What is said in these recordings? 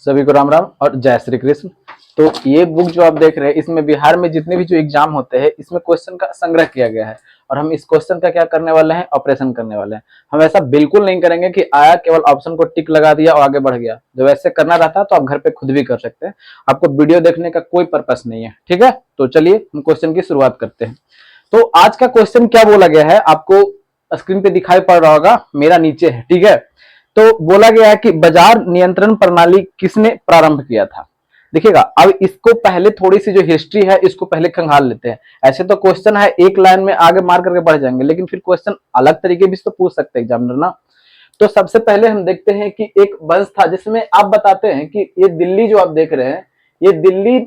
सभी को राम राम और जय श्री कृष्ण। तो ये बुक जो आप देख रहे हैं, इसमें बिहार में जितने भी जो एग्जाम होते हैं, इसमें क्वेश्चन का संग्रह किया गया है और हम इस क्वेश्चन का क्या करने वाले हैं, ऑपरेशन करने वाले हैं। हम ऐसा बिल्कुल नहीं करेंगे कि आया केवल ऑप्शन को टिक लगा दिया और आगे बढ़ गया। जब ऐसे करना रहता है तो आप घर पे खुद भी कर सकते हैं, आपको वीडियो देखने का कोई पर्पस नहीं है। ठीक है, तो चलिए हम क्वेश्चन की शुरुआत करते हैं। तो आज का क्वेश्चन क्या बोला गया है, आपको स्क्रीन पे दिखाई पड़ रहा होगा, मेरा नीचे है। ठीक है, तो बोला गया है कि बाजार नियंत्रण प्रणाली किसने प्रारंभ किया था। देखिएगा, अब इसको पहले थोड़ी सी जो हिस्ट्री है इसको पहले खंगाल लेते हैं। ऐसे तो क्वेश्चन है एक लाइन में आगे मार करके बढ़ जाएंगे, लेकिन फिर क्वेश्चन अलग तरीके भी तो पूछ सकते हैं एग्जामिनर ना। तो सबसे पहले हम देखते हैं कि एक वंश था जिसमें आप बताते हैं कि ये दिल्ली जो आप देख रहे हैं, ये दिल्ली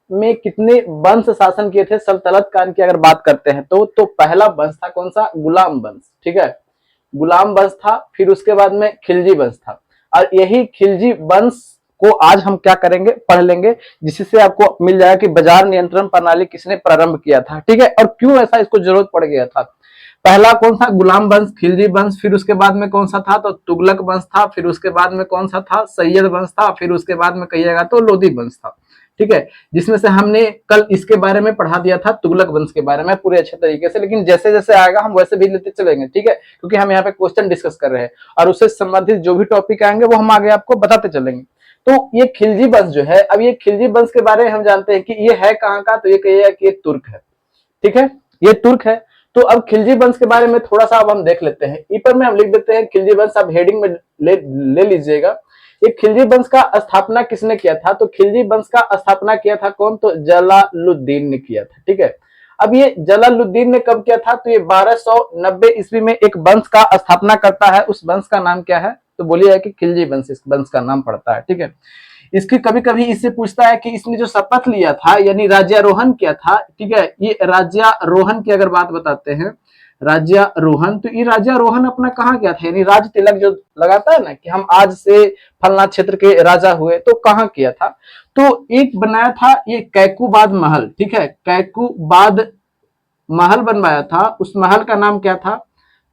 में कितने वंश शासन किए थे सल्तनत काल की अगर बात करते हैं तो पहला वंश था कौन सा, गुलाम वंश। ठीक है, गुलाम वंश था। फिर उसके बाद में खिलजी वंश था, और यही खिलजी वंश को आज हम क्या करेंगे, पढ़ लेंगे, जिससे आपको मिल जाएगा कि बाजार नियंत्रण प्रणाली किसने प्रारंभ किया था। ठीक है, और क्यों ऐसा इसको जरूरत पड़ गया था। पहला कौन सा, गुलाम वंश, खिलजी वंश। फिर उसके बाद में कौन सा था, तो तुगलक वंश था। फिर उसके बाद में कौन सा था, सैयद वंश था। फिर उसके बाद में कहिएगा तो लोधी वंश था। ठीक है, जिसमें से हमने कल इसके बारे में पढ़ा दिया था, तुगलक वंश के बारे में पूरे अच्छे तरीके से, लेकिन जैसे जैसे आएगा हम वैसे भी लेते चलेंगे। ठीक है, क्योंकि हम यहाँ पे क्वेश्चन डिस्कस कर रहे हैं और उससे संबंधित जो भी टॉपिक आएंगे वो हम आगे आपको बताते चलेंगे। तो ये खिलजी वंश जो है, अब ये खिलजी वंश के बारे में हम जानते हैं कि ये है कहाँ का, तो ये कहिएगा कि ये तुर्क है। ठीक है, ये तुर्क है। तो अब खिलजी वंश के बारे में थोड़ा सा अब हम देख लेते हैं। ऊपर में हम लिख देते हैं खिलजी वंश, अब हेडिंग में ले लीजिएगा। ये खिलजी वंश का स्थापना किसने किया था, तो खिलजी वंश का स्थापना किया था कौन, तो जलालुद्दीन ने किया था। ठीक है, अब ये जलालुद्दीन ने कब किया था, तो ये 1290 ईस्वी में एक वंश का स्थापना करता है। उस वंश का नाम क्या है, तो बोलिए कि खिलजी वंश इस वंश का नाम पड़ता है। ठीक है, इसकी कभी कभी इससे पूछता है कि इसने जो शपथ लिया था यानी राज्यारोहण किया था। ठीक है, ये राज्यारोहण की अगर बात बताते हैं, राज्यारोहण, तो ये राज्यारोहण अपना कहाँ किया था, यानी राज तिलक जो लगाता है ना कि हम आज से फलना क्षेत्र के राजा हुए, तो कहाँ किया था, तो एक बनाया था ये कैकुबाद महल। ठीक है, कैकुबाद महल बनवाया था। उस महल का नाम क्या था,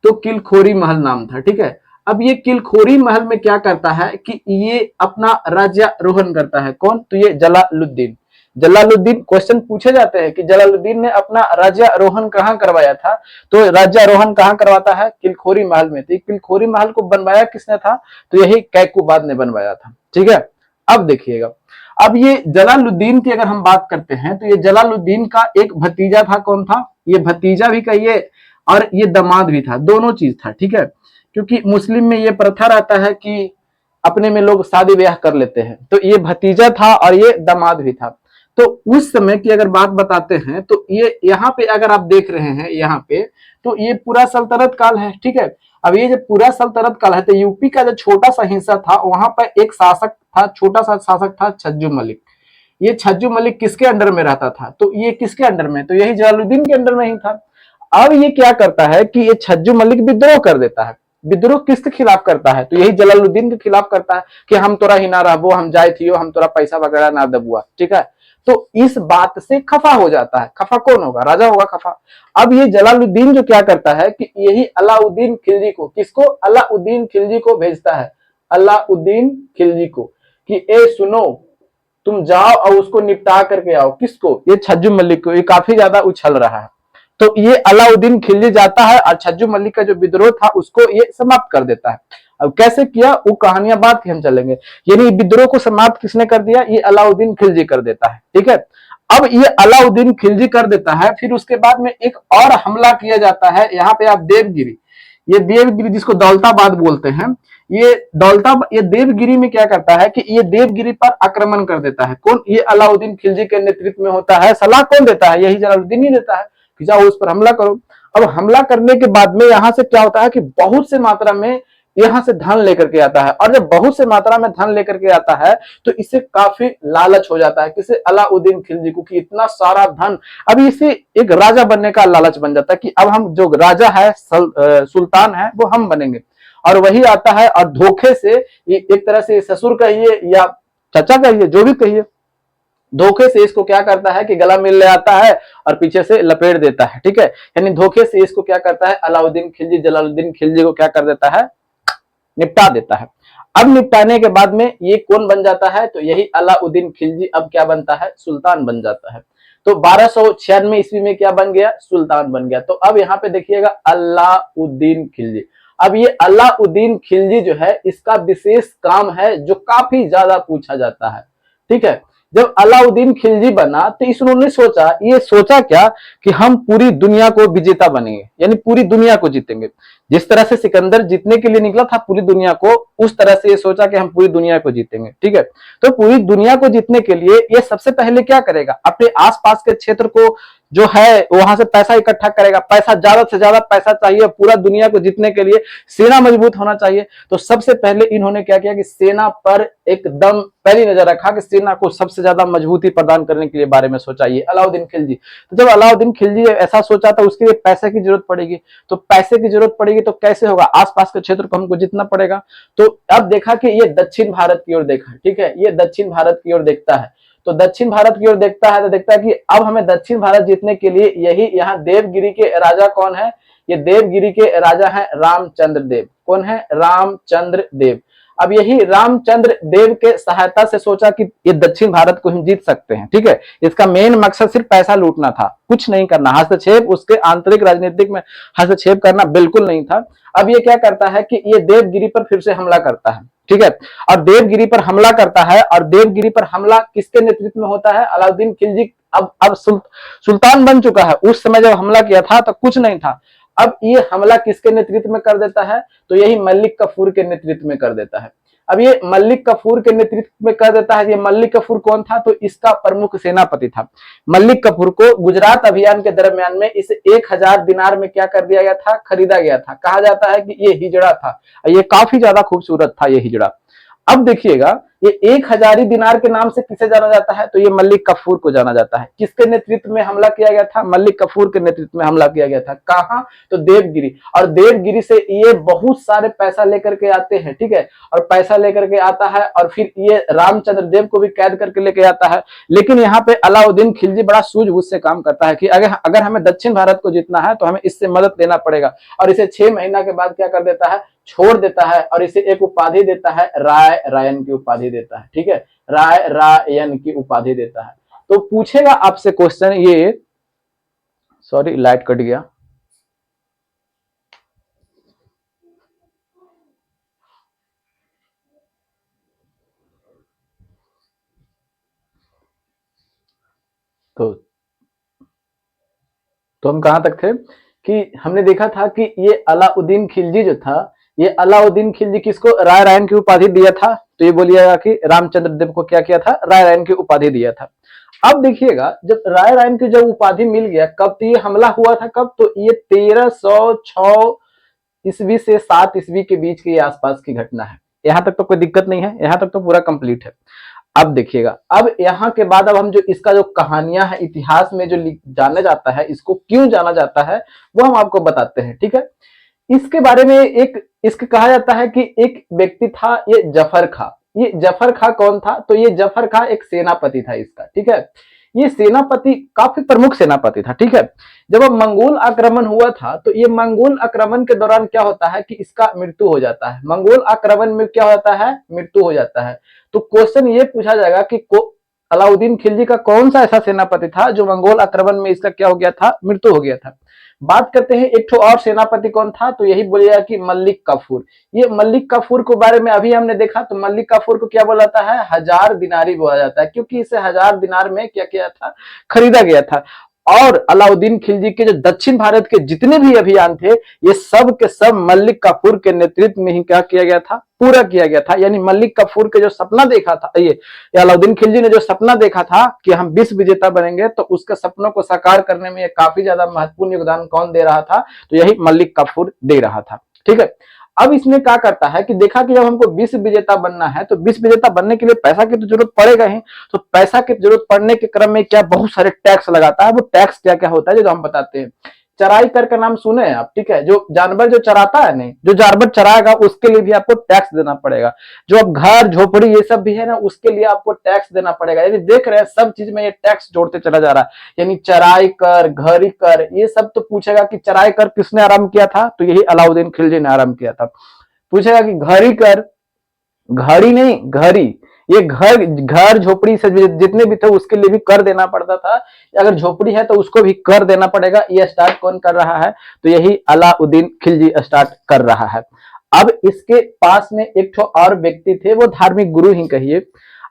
तो किलखोरी महल नाम था। ठीक है, अब ये किलखोरी महल में क्या करता है कि ये अपना राज्यारोहण करता है। कौन, तो ये जलालुद्दीन। जलालुद्दीन क्वेश्चन पूछे जाते हैं कि जलालुद्दीन ने अपना राज्यारोहण कहाँ करवाया था, तो राज्यारोहण कहाँ करवाता है, किलखोरी महल में। तो किलखोरी महल को बनवाया किसने था, तो यही कैकुबाद ने बनवाया था। ठीक है, अब देखिएगा, अब ये जलालुद्दीन की अगर हम बात करते हैं तो ये जलालुद्दीन का एक भतीजा था। कौन था, ये भतीजा भी कहिए और ये दामाद भी था, दोनों चीज था। ठीक है, क्योंकि मुस्लिम में ये प्रथा रहता है कि अपने में लोग शादी ब्याह कर लेते हैं, तो ये भतीजा था और ये दामाद भी था। तो उस समय की अगर बात बताते हैं तो ये यहाँ पे अगर आप देख रहे हैं यहाँ पे, तो ये पूरा सल्तनत काल है। ठीक है, अब ये जब पूरा सल्तनत काल है तो यूपी का जो छोटा सा हिस्सा था वहां पर एक शासक था, छोटा सा शासक था छज्जू मलिक। ये छज्जू मलिक किसके अंडर में रहता था, तो ये किसके अंडर में, तो यही जलालुद्दीन के अंडर में ही था। अब ये क्या करता है कि ये छज्जू मलिक विद्रोह कर देता है। विद्रोह किसके खिलाफ करता है, तो यही जलालुद्दीन के खिलाफ करता है कि हम तोरा ही ना रहबो, हम जाए थियो, हम तोरा पैसा वगैरह ना दबुआ। ठीक है, तो इस बात से खफा हो जाता है। खफा कौन होगा, राजा होगा खफा। अब ये जलालुद्दीन जो क्या करता है कि यही अलाउद्दीन खिलजी को, किसको, अलाउद्दीन खिलजी को भेजता है, अलाउद्दीन खिलजी को, कि ए सुनो, तुम जाओ और उसको निपटा करके आओ। किसको, ये छज्जू मलिक को, ये काफी ज्यादा उछल रहा है। तो ये अलाउद्दीन खिलजी जाता है और छज्जू मलिक का जो विद्रोह था उसको ये समाप्त कर देता है। अब कैसे किया वो कहानियां बात की हम चलेंगे, यानी विद्रोह को समाप्त किसने कर दिया, ये अलाउद्दीन खिलजी कर देता है। ठीक है, अब ये अलाउद्दीन खिलजी कर देता है। फिर उसके बाद में एक और हमला किया जाता है, यहाँ पे आप देवगिरी, ये देवगिरी जिसको दौलताबाद बोलते हैं, ये देवगिरी में क्या करता है कि ये देवगिरी पर आक्रमण कर देता है। कौन, ये अलाउद्दीन खिलजी के नेतृत्व में होता है। सलाह कौन देता है, यही जलालुद्दीन ही देता है कि जाओ उस पर हमला करो। अब हमला करने के बाद में यहाँ से क्या होता है कि बहुत से मात्रा में यहाँ से धन लेकर के आता है, और जब बहुत से मात्रा में धन लेकर के आता है तो इससे काफी लालच हो जाता है किसे, अलाउद्दीन खिलजी को, कि इतना सारा धन। अब इसे एक राजा बनने का लालच बन जाता है कि अब हम जो राजा है, सुल्तान है, वो हम बनेंगे। और वही आता है और धोखे से, एक तरह से ससुर कहिए या चाचा कहिए, जो भी कहिए, धोखे से इसको क्या करता है कि गला मिल ले आता है और पीछे से लपेट देता है। ठीक है, यानी धोखे से इसको क्या करता है, अलाउद्दीन खिलजी, जलालुद्दीन खिलजी को क्या कर देता है, निपटा देता है। अब निपटाने के बाद में ये कौन बन जाता है, तो यही अलाउद्दीन खिलजी अब क्या बनता है, सुल्तान बन जाता है। तो 1296 ईस्वी में क्या बन गया, सुल्तान बन गया। तो अब यहाँ पे देखिएगा अलाउद्दीन खिलजी। अब ये अलाउद्दीन खिलजी जो है, इसका विशेष काम है जो काफी ज्यादा पूछा जाता है, ठीक है। जब अलाउद्दीन खिलजी बना तो इन्होंने सोचा, ये सोचा क्या कि हम पूरी दुनिया को विजेता बनेंगे, यानी पूरी दुनिया को जीतेंगे। जिस तरह से सिकंदर जीतने के लिए निकला था पूरी दुनिया को, उस तरह से ये सोचा कि हम पूरी दुनिया को जीतेंगे, ठीक है। तो पूरी दुनिया को जीतने के लिए ये सबसे पहले क्या करेगा, अपने आसपास के क्षेत्र को जो है वहां से पैसा इकट्ठा करेगा। पैसा, ज्यादा से ज्यादा पैसा चाहिए पूरा दुनिया को जीतने के लिए, सेना मजबूत होना चाहिए। तो सबसे पहले इन्होंने क्या किया कि सेना पर एकदम पहली नजर रखा कि सेना को सबसे ज्यादा मजबूती प्रदान करने के लिए बारे में सोचा ये अलाउद्दीन खिलजी। तो जब अलाउद्दीन खिलजी ऐसा सोचा तो उसके लिए पैसे की जरूरत पड़ेगी। तो पैसे की जरूरत पड़ेगी तो कैसे होगा, आसपास के क्षेत्र को हमको जीतना पड़ेगा। तो अब देखा कि ये दक्षिण भारत की ओर देखा, ठीक है, ये दक्षिण भारत की ओर देखता है। तो दक्षिण भारत की ओर देखता है तो देखता है कि अब हमें दक्षिण भारत जीतने के लिए यही यहाँ देवगिरी के राजा कौन है, ये देवगिरी के राजा हैं रामचंद्र देव। कौन है, रामचंद्र देव। अब यही रामचंद्र देव के सहायता से सोचा कि ये दक्षिण भारत को हम जीत सकते हैं, ठीक है। इसका मेन मकसद सिर्फ पैसा लूटना था, कुछ नहीं करना, हस्तक्षेप उसके आंतरिक राजनीतिक में हस्तक्षेप करना बिल्कुल नहीं था। अब ये क्या करता है कि ये देवगिरी पर फिर से हमला करता है, ठीक है। और देवगिरी पर हमला करता है, और देवगिरी पर हमला किसके नेतृत्व में होता है, अलाउद्दीन खिलजी अब सुल्तान बन चुका है। उस समय जब हमला किया था तो कुछ नहीं था। अब ये हमला किसके नेतृत्व में कर देता है, तो यही मलिक कफूर के नेतृत्व में कर देता है। अब ये मलिक कफूर के नेतृत्व में कर देता है। ये मलिक कफूर कौन था, तो इसका प्रमुख सेनापति था। मलिक कफूर को गुजरात अभियान के दरमियान में इसे 1000 दिनार में क्या कर दिया गया था, खरीदा गया था। कहा जाता है कि ये हिजड़ा था, ये काफी ज्यादा खूबसूरत था ये हिजड़ा। अब देखिएगा ये 1000 दिनार के नाम से किसे जाना जाता है, तो ये मलिक कफूर को जाना जाता है। किसके नेतृत्व में हमला किया गया था, मलिक कफूर के नेतृत्व में हमला किया गया था। कहां, तो देवगिरी। और देवगिरी से ये बहुत सारे पैसा लेकर के आते हैं, ठीक है। और पैसा लेकर के आता है और फिर ये रामचंद्र देव को भी कैद करके लेके आता है। लेकिन यहाँ पे अलाउद्दीन खिलजी बड़ा सूझबूझ से काम करता है कि अगर हमें दक्षिण भारत को जीतना है तो हमें इससे मदद लेना पड़ेगा। और इसे 6 महीना के बाद क्या कर देता है, छोड़ देता है। और इसे एक उपाधि देता है, राय रायन की उपाधि देता है, ठीक है, राय रायन की उपाधि देता है। तो पूछेगा आपसे क्वेश्चन ये, सॉरी लाइट कट गया। तो हम कहां तक थे कि हमने देखा था कि ये अलाउद्दीन खिलजी जो था, ये अलाउद्दीन खिलजी किसको राय रायन की उपाधि दिया था, तो ये बोलिएगा कि रामचंद्र देव को क्या किया था, राय रायन की उपाधि दिया था। अब देखिएगा जब राय रायन की जब उपाधि मिल गया, कब, तो ये हमला हुआ था कब, तो ये 1306 ईस्वी से 7 ईस्वी के बीच के आसपास की घटना है। यहां तक तो कोई दिक्कत नहीं है, यहां तक तो पूरा कंप्लीट है। अब देखिएगा, अब यहाँ के बाद अब हम जो इसका जो कहानियां है इतिहास में जो जाना जाता है, इसको क्यों जाना जाता है वो हम आपको बताते हैं, ठीक है। इसके बारे में एक इसके कहा जाता है कि एक व्यक्ति था, ये जफर खां। ये जफर खां कौन था, तो ये जफर खां एक सेनापति था इसका, ठीक है। ये सेनापति काफी प्रमुख सेनापति था, ठीक है। जब अब मंगोल आक्रमण हुआ था तो ये मंगोल आक्रमण के दौरान क्या होता है कि इसका मृत्यु हो जाता है। मंगोल आक्रमण में क्या होता है, मृत्यु हो जाता है। तो क्वेश्चन ये पूछा जाएगा कि अलाउद्दीन खिलजी का कौन सा ऐसा सेनापति था जो मंगोल आक्रमण में इसका क्या हो गया था, मृत्यु हो गया था। बात करते हैं एक और सेनापति कौन था, तो यही बोलिएगा कि मलिक कफूर। ये मलिक कफूर के बारे में अभी हमने देखा, तो मलिक कफूर को क्या बोला जाता है, 1000 दिनारी बोला जाता है, क्योंकि इसे 1000 दिनार में क्या किया था, खरीदा गया था। और अलाउद्दीन खिलजी के जो दक्षिण भारत के जितने भी अभियान थे, ये सब के सब मलिक कफूर के नेतृत्व में ही क्या किया गया था, पूरा किया गया था। यानी मलिक कफूर के जो सपना देखा था, ये अलाउद्दीन खिलजी ने जो सपना देखा था कि हम विश्व विजेता बनेंगे, तो उसके सपनों को साकार करने में काफी ज्यादा महत्वपूर्ण योगदान कौन दे रहा था, तो यही मलिक कफूर दे रहा था, ठीक है। अब इसमें क्या करता है कि देखा कि जब हमको विश्व विजेता बनना है तो विश्व विजेता बनने के लिए पैसा की तो जरूरत पड़ेगा ही। तो पैसा की जरूरत पड़ने के क्रम में क्या बहुत सारे टैक्स लगाता है। वो टैक्स क्या क्या होता है जो हम बताते हैं। चराई कर का नाम सुने हैं आप, ठीक है। जो जानवर जो चराता है, नहीं, जो जानवर चराएगा उसके लिए भी आपको टैक्स देना पड़ेगा। जो अब घर झोपड़ी ये सब भी है ना, उसके लिए आपको टैक्स देना पड़ेगा। यानी देख रहे हैं सब चीज में ये टैक्स जोड़ते चला जा रहा है। यानी चराई कर, घरी कर, ये सब तो पूछेगा कि चराई कर किसने आरंभ किया था, तो यही अलाउद्दीन खिलजी ने आरंभ किया था। पूछेगा कि घड़ी कर, घड़ी नहीं घड़ी, ये घर घर झोपड़ी से जितने भी थे उसके लिए भी कर देना पड़ता था, अगर झोपड़ी है तो उसको भी कर देना पड़ेगा। ये स्टार्ट कौन कर रहा है? तो यही अलाउद्दीन खिलजी स्टार्ट कर रहा है। अब इसके पास में एक ठो और व्यक्ति थे, वो धार्मिक गुरु ही कहिए,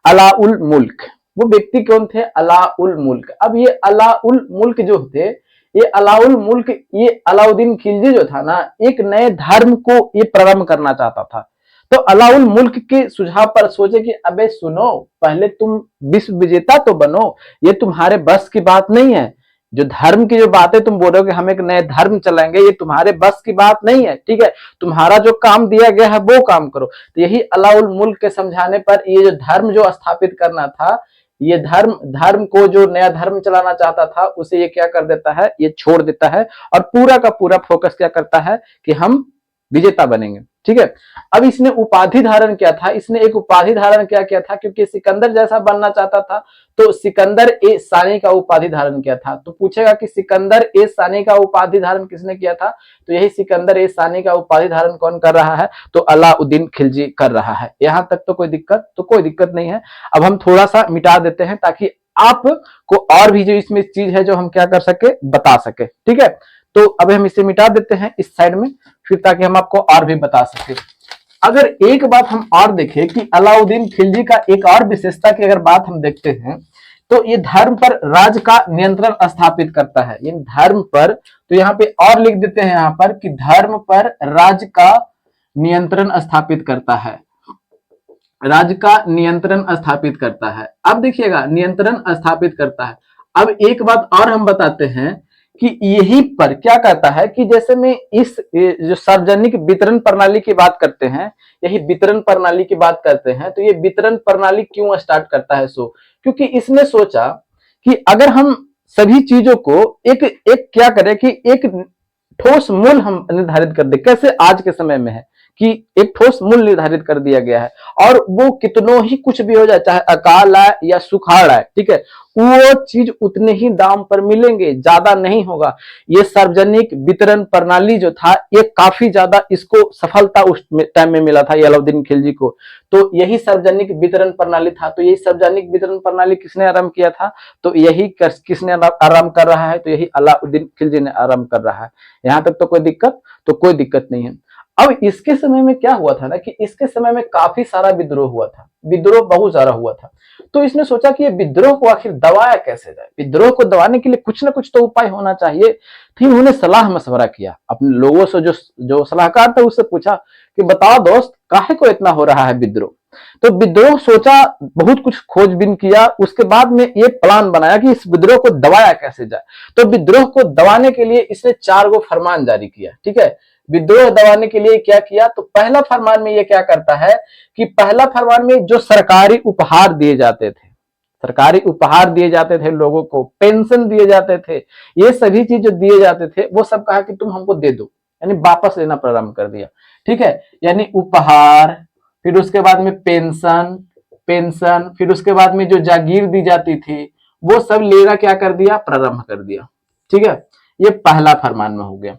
अलाउल मुल्क। वो व्यक्ति कौन थे? अलाउल मुल्क। अब ये अलाउल मुल्क जो थे, ये अलाउल मुल्क, ये अलाउद्दीन खिलजी जो था ना, एक नए धर्म को ये प्रारंभ करना चाहता था। तो अलाउल मुल्क के सुझाव पर सोचे कि अबे सुनो, पहले तुम विश्व विजेता तो बनो, ये तुम्हारे बस की बात नहीं है। जो धर्म की जो बातें तुम बोल रहे हो कि हम एक नए धर्म चलाएंगे, ये तुम्हारे बस की बात नहीं है, ठीक है। तुम्हारा जो काम दिया गया है वो काम करो। तो यही अलाउल मुल्क के समझाने पर ये जो धर्म जो स्थापित करना था, ये धर्म को जो नया धर्म चलाना चाहता था, उसे ये क्या कर देता है? ये छोड़ देता है और पूरा का पूरा फोकस क्या करता है कि हम विजेता बनेंगे, ठीक है। अब इसने उपाधि धारण किया था, इसने एक उपाधि धारण क्या किया था? क्योंकि सिकंदर जैसा बनना चाहता था, तो सिकंदर ए सानी का उपाधि धारण किया था। तो पूछेगा कि सिकंदर ए सानी का उपाधि धारण किसने किया था? तो यही सिकंदर ए सानी का उपाधि धारण कौन कर रहा है? तो अलाउद्दीन खिलजी कर रहा है। यहां तक तो कोई दिक्कत? तो कोई दिक्कत नहीं है। अब हम थोड़ा सा मिटा देते हैं ताकि आपको और भी जो इसमें चीज है जो हम क्या कर सके, बता सके, ठीक है। तो अब हम इसे मिटा देते हैं इस साइड में, फिर ताकि हम आपको और भी बता सके। अगर एक बात हम और देखें कि अलाउद्दीन खिलजी का एक और विशेषता की अगर बात हम देखते हैं, तो ये धर्म पर राज्य का नियंत्रण स्थापित करता है। ये धर्म पर, तो यहाँ पे और लिख देते हैं यहाँ पर कि धर्म पर राज्य का नियंत्रण स्थापित करता है, राज्य का नियंत्रण स्थापित करता है। अब देखिएगा, नियंत्रण स्थापित करता है। अब एक बात और हम बताते हैं कि यही पर क्या कहता है कि जैसे में इस जो सार्वजनिक वितरण प्रणाली की बात करते हैं, यही वितरण प्रणाली की बात करते हैं, तो ये वितरण प्रणाली क्यों स्टार्ट करता है? क्योंकि इसने सोचा कि अगर हम सभी चीजों को एक एक क्या करें कि एक ठोस मूल्य हम निर्धारित कर दे, कैसे आज के समय में है कि एक ठोस मूल्य निर्धारित कर दिया गया है, और वो कितनों ही कुछ भी हो जाए, चाहे अकाल आए या सुखाड़ आए, ठीक है, वो चीज उतने ही दाम पर मिलेंगे, ज्यादा नहीं होगा। ये सार्वजनिक वितरण प्रणाली जो था, ये काफी ज्यादा इसको सफलता उस टाइम में मिला था ये अलाउद्दीन खिलजी को। तो यही सार्वजनिक वितरण प्रणाली था। तो यही सार्वजनिक वितरण प्रणाली किसने आरंभ किया था? तो यही किसने आरंभ कर रहा है? तो यही अलाउद्दीन खिलजी ने आरंभ कर रहा है। यहां तक तो कोई दिक्कत? तो कोई दिक्कत नहीं है। अब इसके समय में क्या हुआ था ना कि इसके समय में काफी सारा विद्रोह हुआ था, विद्रोह बहुत सारा हुआ था। तो इसने सोचा कि ये विद्रोह को आखिर दबाया कैसे जाए, विद्रोह को दबाने के लिए कुछ ना कुछ तो उपाय होना चाहिए। फिर उन्होंने सलाह मशवरा किया अपने लोगों से, जो सलाहकार था उससे पूछा कि बताओ दोस्त, काहे को इतना हो रहा है विद्रोह? तो विद्रोह सोचा, बहुत कुछ खोजबीन किया, उसके बाद में ये प्लान बनाया कि इस विद्रोह को दबाया कैसे जाए। तो विद्रोह को दबाने के लिए इसने 4 गो फरमान जारी किया, ठीक है। विद्रोह दबाने के लिए क्या किया? तो पहला फरमान में ये क्या करता है कि पहला फरमान में जो सरकारी उपहार दिए जाते थे, सरकारी उपहार दिए जाते थे लोगों को, पेंशन दिए जाते थे, ये सभी चीज जो दिए जाते थे वो सब कहा कि तुम हमको दे दो, यानी वापस लेना प्रारंभ कर दिया, ठीक है। यानी उपहार, फिर उसके बाद में पेंशन, फिर उसके बाद में जो जागीर दी जाती थी वो सब लेना क्या कर दिया? प्रारंभ कर दिया, ठीक है। ये पहला फरमान में हो गया।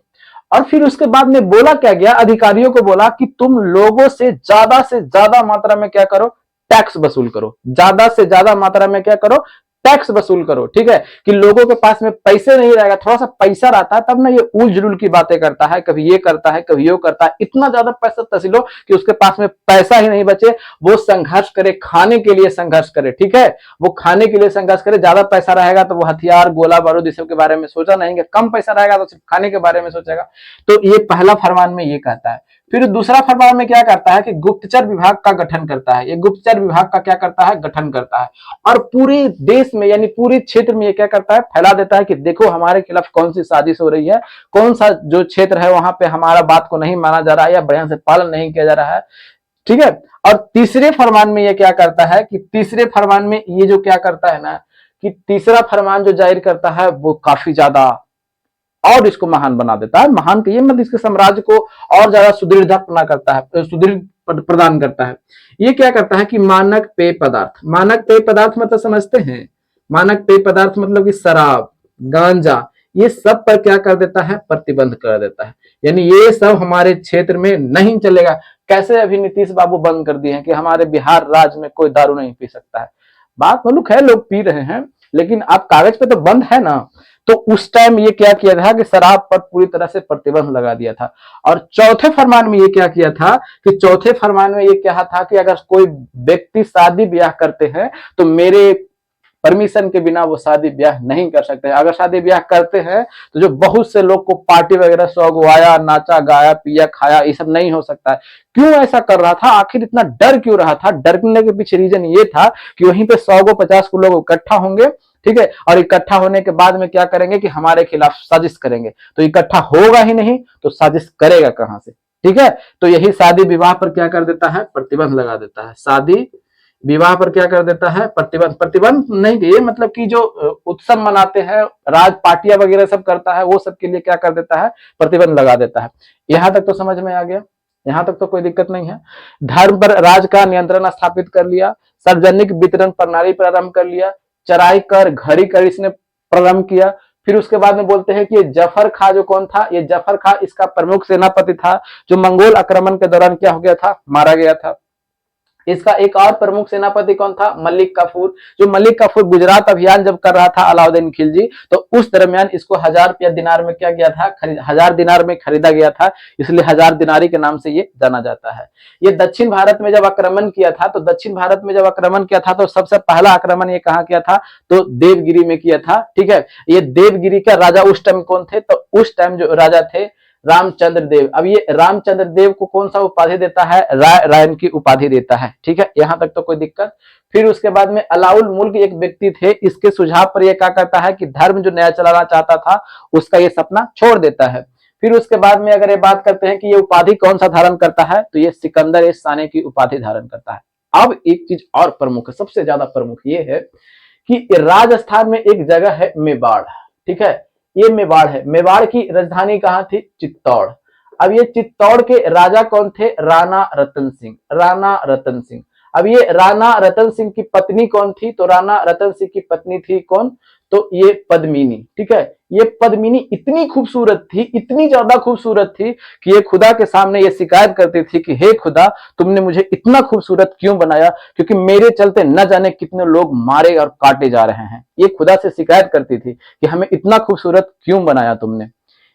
और फिर उसके बाद में बोला क्या गया? अधिकारियों को बोला कि तुम लोगों से ज्यादा मात्रा में क्या करो? टैक्स वसूल करो, ज्यादा से ज्यादा मात्रा में क्या करो? टैक्स वसूल करो, ठीक है। कि लोगों के पास में पैसे नहीं रहेगा, थोड़ा सा पैसा रहता है तब ना ये उल जुलूल की बातें करता है, कभी ये करता है कभी ये करता है, इतना ज्यादा पैसा तसीलो कि उसके पास में पैसा ही नहीं बचे, वो संघर्ष करे, खाने के लिए संघर्ष करे, ठीक है। वो खाने के लिए संघर्ष करे, ज्यादा पैसा रहेगा तो वो हथियार, गोला बारूद इस सब के बारे में सोचा नहीं, कम पैसा रहेगा तो सिर्फ खाने के बारे में सोचेगा। तो ये पहला फरमान में ये कहता है। फिर दूसरा फरमान में क्या करता है कि गुप्तचर विभाग का गठन करता है। ये गुप्तचर विभाग का क्या करता है? गठन करता है, और पूरे देश में यानी पूरे क्षेत्र में ये क्या करता है? फैला देता है कि देखो हमारे खिलाफ कौन सी साजिश हो रही है, कौन सा जो क्षेत्र है वहां पे हमारा बात को नहीं माना जा रहा है या बढ़िया से पालन नहीं किया जा रहा है, ठीक है। और तीसरे फरमान में ये क्या करता है कि तीसरे फरमान में ये जो क्या करता है ना कि तीसरा फरमान जो जाहिर करता है वो काफी ज्यादा और इसको महान बना देता है। महान कहिए मत, इसके साम्राज्य को और ज्यादा सुदृढ़ता करता है, सुदृढ़ प्रदान करता है। ये क्या करता है कि मानक पेय पदार्थ, मानक पेय पदार्थ मतलब समझते हैं? मानक पेय पदार्थ मतलब कि शराब, गांजा, ये सब पर क्या कर देता है? प्रतिबंध कर देता है। यानी ये सब हमारे क्षेत्र में नहीं चलेगा। कैसे अभी नीतीश बाबू बंद कर दिए हैं कि हमारे बिहार राज्य में कोई दारू नहीं पी सकता है। बात मालूम है, लोग पी रहे हैं, लेकिन आप कागज पे तो बंद है ना। तो उस टाइम ये क्या किया था कि शराब पर पूरी तरह से प्रतिबंध लगा दिया था। और चौथे फरमान में ये क्या किया था कि चौथे फरमान में ये कहा था कि अगर कोई व्यक्ति शादी ब्याह करते हैं तो मेरे परमिशन के बिना वो शादी ब्याह नहीं कर सकते। अगर शादी ब्याह करते हैं तो जो बहुत से लोग को पार्टी वगैरह सौ आया, नाचा गाया, पिया खाया, ये सब नहीं हो सकता है। क्यों ऐसा कर रहा था, आखिर इतना डर क्यों रहा था? डरने के पीछे रीजन ये था कि वहीं पे 100 को 50 को लोग इकट्ठा होंगे, ठीक है, और इकट्ठा होने के बाद में क्या करेंगे कि हमारे खिलाफ साजिश करेंगे। तो इकट्ठा होगा ही नहीं तो साजिश करेगा कहां से, ठीक है। तो यही शादी विवाह पर क्या कर देता है, प्रतिबंध लगा देता है। शादी विवाह पर क्या कर देता है, प्रतिबंध। प्रतिबंध नहीं, ये मतलब कि जो उत्सव मनाते हैं, राज पार्टियां वगैरह सब करता है, वो सब के लिए क्या कर देता है, प्रतिबंध लगा देता है। यहां तक तो समझ में आ गया, यहां तक तो कोई दिक्कत नहीं है। धर्म पर राज का नियंत्रण स्थापित कर लिया, सार्वजनिक वितरण प्रणाली प्रारंभ कर लिया, चराई कर, घड़ी कर इसने प्रारंभ किया। फिर उसके बाद में बोलते हैं कि ये जफर खां जो कौन था, ये जफर खां इसका प्रमुख सेनापति था, जो मंगोल आक्रमण के दौरान क्या हो गया था, मारा गया था। इसका एक और प्रमुख सेनापति कौन था, मलिक काफूर। जो मलिक काफूर गुजरात अभियान जब कर रहा था अलाउद्दीन खिलजी, तो उस दरमियान इसको 1000 रुपया दिनार में क्या गया था, 1000 दिनार में खरीदा गया था, इसलिए 1000 दिनारी के नाम से ये जाना जाता है। ये दक्षिण भारत में जब आक्रमण किया था, तो दक्षिण भारत में जब आक्रमण किया था तो सबसे पहला आक्रमण ये कहाँ किया था, तो देवगिरी में किया था, ठीक है। ये देवगिरी का राजा उस टाइम कौन थे, तो उस टाइम जो राजा थे रामचंद्र देव। अब ये रामचंद्र देव को कौन सा उपाधि देता है, रायन की उपाधि देता है, ठीक है। यहां तक तो कोई दिक्कत। फिर उसके बाद में अलाउल मुल्क एक व्यक्ति थे, इसके सुझाव पर यह क्या करता है कि धर्म जो नया चलाना चाहता था उसका ये सपना छोड़ देता है। फिर उसके बाद में अगर ये बात करते हैं कि ये उपाधि कौन सा धारण करता है, तो ये सिकंदर ए साने की उपाधि धारण करता है। अब एक चीज और प्रमुख है, सबसे ज्यादा प्रमुख ये है कि राजस्थान में एक जगह है मेवाड़, ठीक है। ये मेवाड़ है, मेवाड़ की राजधानी कहां थी, चित्तौड़। अब ये चित्तौड़ के राजा कौन थे, राणा रतन सिंह, राणा रतन सिंह। अब ये राणा रतन सिंह की पत्नी कौन थी, तो राणा रतन सिंह की पत्नी थी कौन, तो ये पद्मिनी, ठीक है। ये पद्मिनी इतनी खूबसूरत थी, इतनी ज्यादा खूबसूरत थी कि ये खुदा के सामने ये शिकायत करती थी कि हे खुदा, तुमने मुझे इतना खूबसूरत क्यों बनाया, क्योंकि मेरे चलते न जाने कितने लोग मारे और काटे जा रहे हैं। ये खुदा से शिकायत करती थी कि हमें इतना खूबसूरत क्यों बनाया तुमने।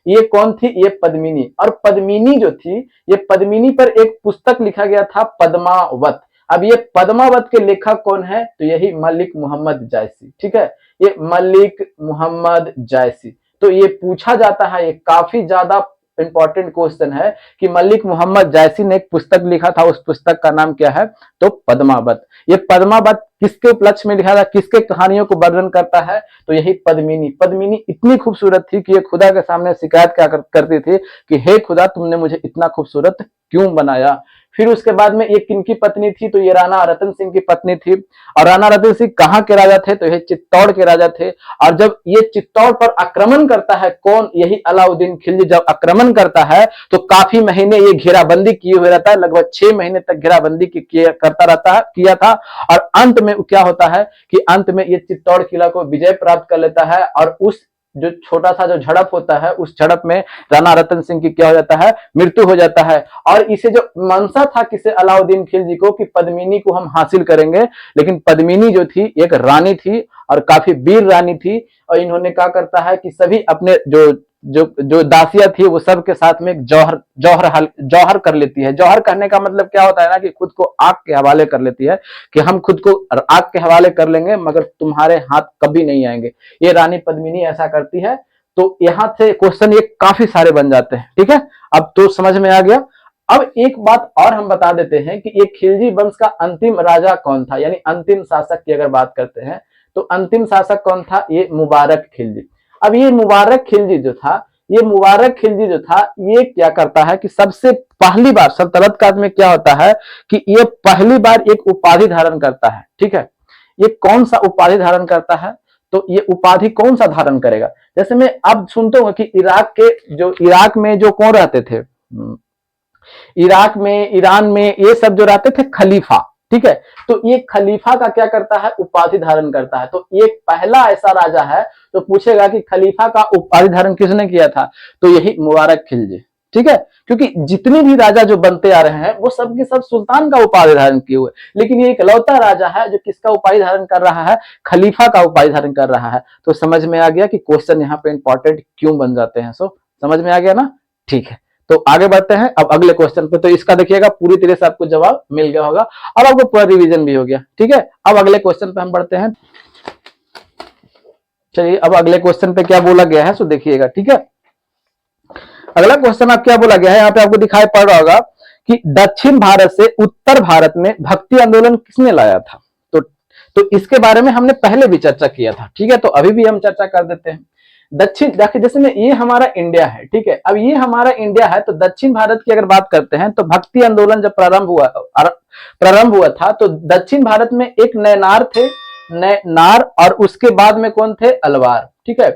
ये कौन थी, ये पद्मिनी। और पद्मिनी जो थी, ये पद्मिनी पर एक पुस्तक लिखा गया था, पद्मावत। अब ये पद्मावत के लेखक कौन है, तो यही मलिक मोहम्मद जायसी, ठीक है। ये मलिक मोहम्मद जायसी। तो ये पूछा जाता है, ये काफी ज्यादा इंपॉर्टेंट क्वेश्चन है कि मलिक मोहम्मद जायसी ने एक पुस्तक लिखा था, उस पुस्तक का नाम क्या है, तो पद्मावत। ये पद्मावत किसके उपलक्ष्य में लिखा था, किसके कहानियों को वर्णन करता है, तो यही पद्मिनी। पद्मिनी इतनी खूबसूरत थी कि ये खुदा के सामने शिकायत क्या करती थी कि हे खुदा, तुमने मुझे इतना खूबसूरत क्यों बनाया। फिर उसके बाद में ये किनकी पत्नी थी, तो ये राणा रतन सिंह की पत्नी थी। और राणा रतन सिंह कहाँ के राजा थे, तो ये चित्तौड़ के राजा थे। और जब ये चित्तौड़ पर आक्रमण करता है कौन, यही अलाउद्दीन खिलजी जब आक्रमण करता है तो काफी महीने ये घेराबंदी किए हुए रहता है, लगभग 6 महीने तक घेराबंदी करता रहता है, किया था। और अंत में क्या होता है कि अंत में ये चित्तौड़ किला को विजय प्राप्त कर लेता है। और उस जो छोटा सा जो झड़प होता है, उस झड़प में राणा रतन सिंह की क्या हो जाता है, मृत्यु हो जाता है। और इसे जो मनसा था किसे, अलाउद्दीन खिलजी को, कि पद्मिनी को हम हासिल करेंगे, लेकिन पद्मिनी जो थी एक रानी थी और काफी वीर रानी थी। और इन्होंने क्या करता है कि सभी अपने जो जो जो दासियां थी वो सब के साथ में जौहर कर लेती है। जौहर करने का मतलब क्या होता है ना, कि खुद को आग के हवाले कर लेती है, कि हम खुद को आग के हवाले कर लेंगे मगर तुम्हारे हाथ कभी नहीं आएंगे। ये रानी पद्मिनी ऐसा करती है। तो यहां से क्वेश्चन ये काफी सारे बन जाते हैं, ठीक है। अब तो समझ में आ गया। अब एक बात और हम बता देते हैं कि ये खिलजी वंश का अंतिम राजा कौन था, यानी अंतिम शासक की अगर बात करते हैं तो अंतिम शासक कौन था, ये मुबारक खिलजी। अब ये मुबारक खिलजी जो था, ये मुबारक खिलजी जो था, ये क्या करता है कि सबसे पहली बार सल्तनत काल में क्या होता है कि ये पहली बार एक उपाधि धारण करता है, ठीक है। ये कौन सा उपाधि धारण करता है, तो ये उपाधि कौन सा धारण करेगा, जैसे मैं अब सुनता हूं कि इराक में जो कौन रहते थे, इराक में, ईरान में, ये सब जो रहते थे खलीफा, ठीक है। तो ये खलीफा का क्या करता है, उपाधि धारण करता है। तो ये पहला ऐसा राजा है, तो पूछेगा कि खलीफा का उपाधि धारण किसने किया था, तो यही मुबारक खिलजी, ठीक है, क्योंकि जितने भी राजा जो बनते आ रहे हैं वो सब के सब सुल्तान का उपाधि धारण किए हुए, लेकिन ये इकलौता राजा है जो किसका उपाधि धारण कर रहा है, खलीफा का उपाधि धारण कर रहा है। तो समझ में आ गया कि क्वेश्चन यहाँ पे इंपॉर्टेंट क्यों बन जाते हैं। सो समझ में आ गया ना, ठीक है। तो आगे बढ़ते हैं अब अगले क्वेश्चन पे। तो इसका देखिएगा पूरी तरह से आपको जवाब मिल गया होगा और आपको पूरा रिवीजन भी हो गया, ठीक है। अब अगले क्वेश्चन पे हम बढ़ते हैं। चलिए अब अगले क्वेश्चन पे क्या बोला गया है सो देखिएगा, ठीक है। अगला क्वेश्चन आप क्या बोला गया है, यहाँ पे आपको दिखाई पड़ रहा होगा कि दक्षिण भारत से उत्तर भारत में भक्ति आंदोलन किसने लाया था। तो इसके बारे में हमने पहले भी चर्चा किया था, ठीक है। तो अभी भी हम चर्चा कर देते हैं। दक्षिण देखिए, जैसे में ये हमारा इंडिया है, ठीक है। अब ये हमारा इंडिया है, तो दक्षिण भारत की अगर बात करते हैं तो भक्ति आंदोलन जब प्रारंभ हुआ था तो दक्षिण भारत में एक नैनार थे, नैनार, और उसके बाद में कौन थे, अलवार, ठीक है।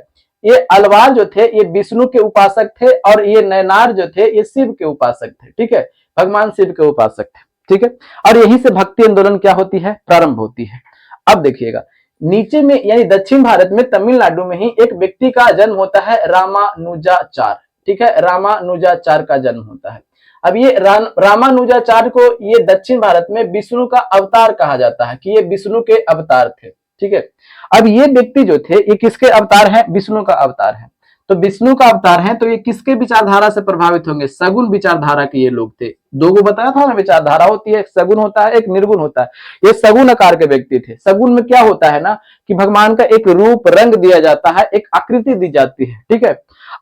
ये अलवार जो थे ये विष्णु के उपासक थे और ये नैनार जो थे ये शिव के उपासक थे, ठीक है, भगवान शिव के उपासक थे, ठीक है। और यहीं से भक्ति आंदोलन क्या होती है, प्रारंभ होती है। अब देखिएगा नीचे में यानी दक्षिण भारत में तमिलनाडु में ही एक व्यक्ति का जन्म होता है, रामानुजाचार्य, ठीक है, रामानुजाचार्य का जन्म होता है। अब ये रामानुजाचार्य को ये दक्षिण भारत में विष्णु का अवतार कहा जाता है कि ये विष्णु के अवतार थे, ठीक है। अब ये व्यक्ति जो थे ये किसके अवतार हैं, विष्णु का अवतार है। तो विष्णु का अवतार है तो ये किसके विचारधारा से प्रभावित होंगे, सगुण विचारधारा के ये लोग थे। दो को बताया था ना, विचारधारा होती है, एक सगुण होता है एक निर्गुण होता है। ये सगुण आकार के व्यक्ति थे। सगुण में क्या होता है ना कि भगवान का एक रूप रंग दिया जाता है, एक आकृति दी जाती है, ठीक है।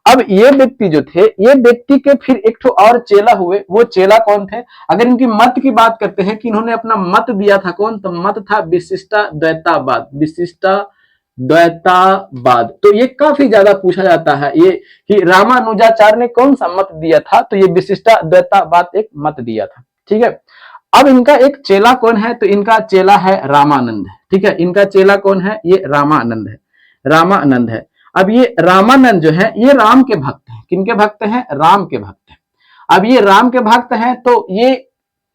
अब ये व्यक्ति जो थे ये व्यक्ति के फिर एक ठो और चेला हुए। वो चेला कौन थे, अगर इनकी मत की बात करते हैं कि इन्होंने अपना मत दिया था कौन, तो मत था विशिष्टाद्वैतावाद, विशिष्टाद्वैतावाद। तो ये काफी ज्यादा पूछा जाता है ये कि रामानुजाचार्य ने कौन सा मत दिया था, तो ये विशिष्टाद्वैतावाद एक मत दिया था, ठीक है। अब इनका एक चेला कौन है, तो इनका चेला है रामानंद, ठीक है। इनका चेला कौन है, ये रामानंद है, रामानंद है। अब ये रामानंद जो है ये राम के भक्त हैं। किनके भक्त हैं, राम के भक्त हैं। अब ये राम के भक्त हैं तो ये,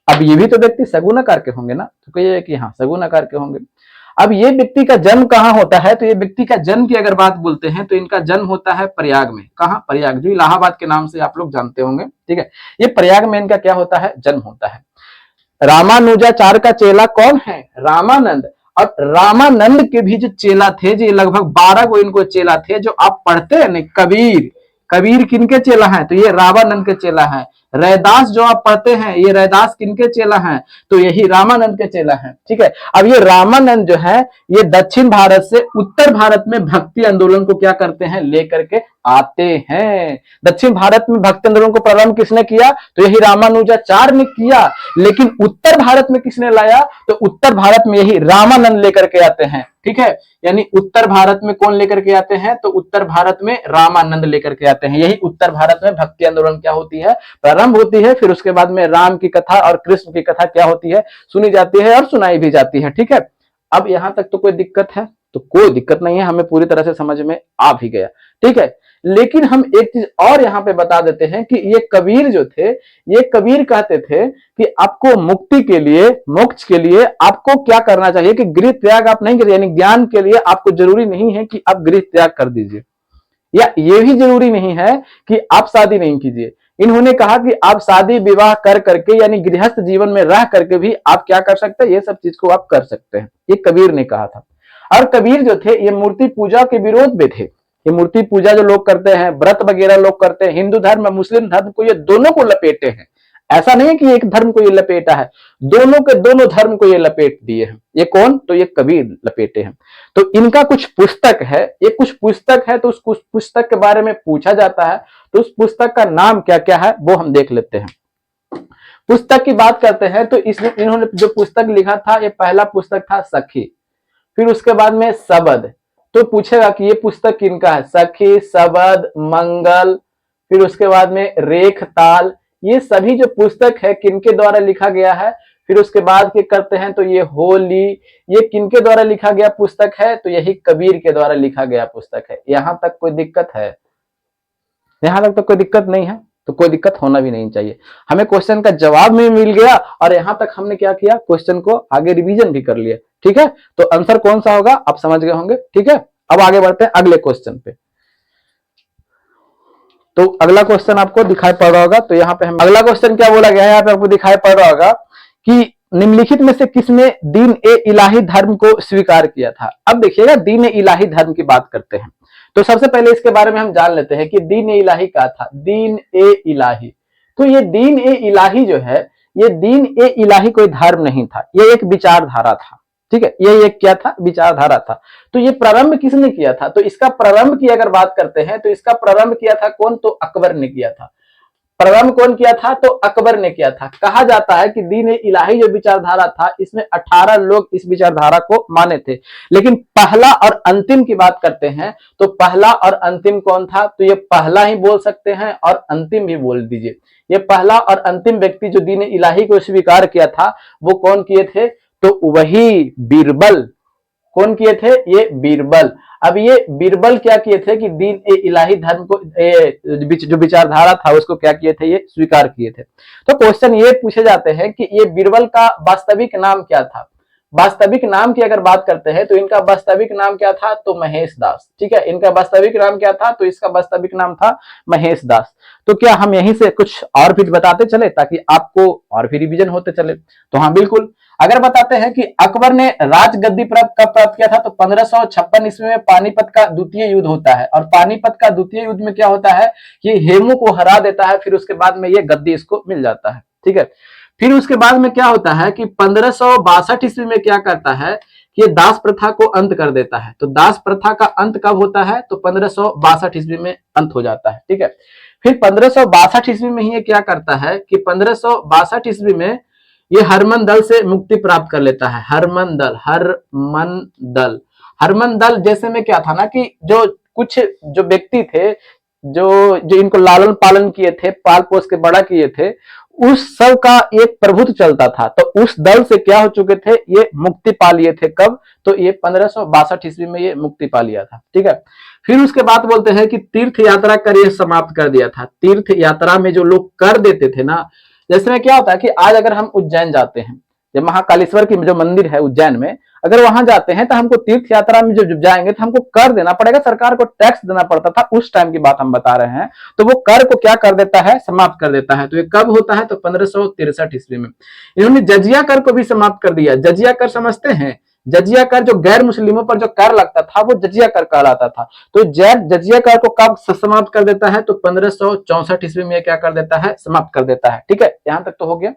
अब ये भी तो व्यक्ति सगुण आकार के होंगे ना, तो कहिए कि हाँ सगुण आकार के होंगे। अब ये व्यक्ति का जन्म कहाँ होता है, तो ये व्यक्ति का जन्म की अगर बात बोलते हैं तो इनका जन्म होता है प्रयाग में। कहाँ, प्रयाग, जो इलाहाबाद के नाम से आप लोग जानते होंगे, ठीक है। ये प्रयाग में इनका क्या होता है, जन्म होता है। रामानुजाचार्य का चेला कौन है, रामानंद। और रामानंद के भी जो चेला थे, जो लगभग 12 को इनको चेला थे, जो आप पढ़ते हैं ना कबीर, कबीर किनके चेला हैं, तो ये रामानंद के चेला हैं। रैदास जो आप पढ़ते हैं ये रैदास किनके चेला हैं, तो यही रामानंद के चेला हैं, ठीक है। अब ये रामानंद जो है ये दक्षिण भारत से उत्तर भारत में भक्ति आंदोलन को क्या करते हैं, लेकर के आते हैं। दक्षिण भारत में भक्ति आंदोलन को प्रारंभ किसने किया, तो यही रामानुजाचार्य ने किया। लेकिन उत्तर भारत में किसने लाया, तो उत्तर भारत में यही रामानंद लेकर के आते हैं, ठीक है। यानी उत्तर भारत में कौन लेकर के आते हैं, तो उत्तर भारत में रामानंद लेकर के आते हैं। यही उत्तर भारत में भक्ति आंदोलन क्या होती है, प्रारंभ होती है। फिर उसके बाद में राम की कथा और कृष्ण की कथा क्या होती है, सुनी जाती है और सुनाई भी जाती है, ठीक है। अब यहां तक तो कोई दिक्कत है, तो कोई दिक्कत नहीं है, हमें पूरी तरह से समझ में आ भी गया, ठीक है। लेकिन हम एक चीज और यहां पे बता देते हैं कि ये कबीर जो थे, ये कबीर कहते थे कि आपको मुक्ति के लिए, मोक्ष के लिए आपको क्या करना चाहिए कि गृह त्याग आप नहीं करिए। यानी ज्ञान के लिए आपको जरूरी नहीं है कि आप गृह त्याग कर दीजिए, या ये भी जरूरी नहीं है कि आप शादी नहीं कीजिए। इन्होंने कहा कि आप शादी विवाह कर करके यानी गृहस्थ जीवन में रह करके भी आप क्या कर सकते हैं, ये सब चीज को आप कर सकते हैं, ये कबीर ने कहा था। और कबीर जो थे ये मूर्ति पूजा के विरोध में थे। ये मूर्ति पूजा जो लोग करते हैं, व्रत वगैरह लोग करते हैं, हिंदू धर्म मुस्लिम धर्म को ये दोनों को लपेटे हैं। ऐसा नहीं है कि एक धर्म को ये लपेटा है, दोनों के दोनों धर्म को ये लपेट दिए हैं। ये कौन, तो ये कबीर लपेटे हैं। तो इनका कुछ पुस्तक है, ये कुछ पुस्तक है, तो उस कुछ पुस्तक के बारे में पूछा जाता है। तो उस पुस्तक का नाम क्या क्या है वो हम देख लेते हैं। पुस्तक की बात करते हैं तो इसमें इन्होंने जो पुस्तक लिखा था, ये पहला पुस्तक था सखी, फिर उसके बाद में सबद। तो पूछेगा कि ये पुस्तक किनका है, सखी, सबद, मंगल, फिर उसके बाद में रेख ताल, ये सभी जो पुस्तक है किनके द्वारा लिखा गया है। फिर उसके बाद क्या करते हैं, तो ये होली, ये किनके द्वारा लिखा गया पुस्तक है, तो यही कबीर के द्वारा लिखा गया पुस्तक है। यहां तक कोई दिक्कत है, यहां तक तो कोई दिक्कत नहीं है, तो कोई दिक्कत होना भी नहीं चाहिए। हमें क्वेश्चन का जवाब में मिल गया और यहां तक हमने क्या किया, क्वेश्चन को आगे रिवीजन भी कर लिया, ठीक है। तो आंसर कौन सा होगा आप समझ गए होंगे, ठीक है। अब आगे बढ़ते हैं अगले क्वेश्चन पे। तो अगला क्वेश्चन आपको दिखाई पड़ रहा होगा, तो यहाँ पे हम अगला क्वेश्चन क्या बोला गया है, यहाँ पे आपको दिखाई पड़ रहा होगा कि निम्नलिखित में से किसने दीन ए इलाही धर्म को स्वीकार किया था। अब देखिएगा, दीन ए इलाही धर्म की बात करते हैं, तो सबसे पहले इसके बारे में हम जान लेते हैं कि दीन ए इलाही क्या था। दीन ए इलाही, तो ये दीन ए इलाही जो है, ये दीन ए इलाही कोई धर्म नहीं था, ये एक विचारधारा था। ठीक है, ये एक क्या था, विचारधारा था। तो ये प्रारंभ किसने किया था, तो इसका प्रारंभ की अगर बात करते हैं तो इसका प्रारंभ किया था कौन, तो अकबर ने किया था। प्रारंभ कौन किया था, तो अकबर ने किया था। कहा जाता है कि दीन ए इलाही जो विचारधारा था, इसमें 18 लोग इस विचारधारा को माने थे, लेकिन पहला और अंतिम की बात करते हैं तो पहला और अंतिम कौन था, तो ये पहला ही बोल सकते हैं और अंतिम भी बोल दीजिए। ये पहला और अंतिम व्यक्ति जो दीन ए इलाही को स्वीकार किया था वो कौन किए थे, तो वही बीरबल। कौन किए थे, ये बीरबल। अब ये बीरबल क्या किए थे कि दीन ए इलाही धर्म को जो विचारधारा था उसको क्या किए थे, ये स्वीकार किए थे। तो क्वेश्चन ये पूछे जाते हैं कि ये बीरबल का वास्तविक नाम क्या था। वास्तविक नाम की अगर बात करते हैं तो इनका वास्तविक नाम क्या था, तो महेश दास। ठीक है, इनका वास्तविक नाम क्या था, तो इसका वास्तविक नाम था महेश दास। तो क्या हम यहीं से कुछ और भी बताते चले ताकि आपको और भी रिवीजन होते चले, तो हाँ बिल्कुल। अगर बताते हैं कि अकबर ने राजगद्दी कब प्राप्त किया था, तो 1556 ईस्वी में पानीपत का द्वितीय युद्ध होता है, और पानीपत का द्वितीय युद्ध में क्या होता है कि हेमू को हरा देता है, फिर उसके बाद में ये गद्दी इसको मिल जाता है। ठीक है, फिर उसके बाद में क्या होता है कि 1562 ईस्वी में क्या करता है कि ये दास प्रथा को अंत कर देता है। तो दास प्रथा का अंत कब होता है, तो 1562 ईस्वी में अंत हो जाता है। ठीक है, फिर 1562 ईस्वी में ही ये क्या करता है कि 1562 ईस्वी में ये हरमन दल से मुक्ति प्राप्त कर लेता है। हरमन दल जैसे में क्या था ना कि जो कुछ जो व्यक्ति थे जो इनको लालन पालन किए थे, पाल पोस के बड़ा किए थे, उस सब का एक प्रभुत्व चलता था। तो उस दल से क्या हो चुके थे, ये मुक्ति पा लिए थे। कब, तो ये 1562 ईस्वी में ये मुक्ति पा लिया था। ठीक है, फिर उसके बाद बोलते हैं कि तीर्थ यात्रा कर ये समाप्त कर दिया था। तीर्थ यात्रा में जो लोग कर देते थे ना, जैसे में क्या होता है कि आज अगर हम उज्जैन जाते हैं, जब महाकालेश्वर की जो मंदिर है उज्जैन में, अगर वहां जाते हैं तो हमको तीर्थ यात्रा में जब जाएंगे तो हमको कर देना पड़ेगा, सरकार को टैक्स देना पड़ता था। उस टाइम की बात हम बता रहे हैं। तो वो कर को क्या कर देता है, समाप्त कर देता है। तो ये कब होता है, तो 1563 ईस्वी में। इन्होंने जजिया कर को भी समाप्त कर दिया। जजिया कर समझते हैं, जजिया कर जो गैर मुस्लिमों पर जो कर लगता था वो जजिया कर कहलाता था। तो जजिया कर को कब समाप्त कर देता है, तो 1564 ईस्वी में क्या कर देता है, समाप्त कर देता है। ठीक है, यहां तक तो हो गया।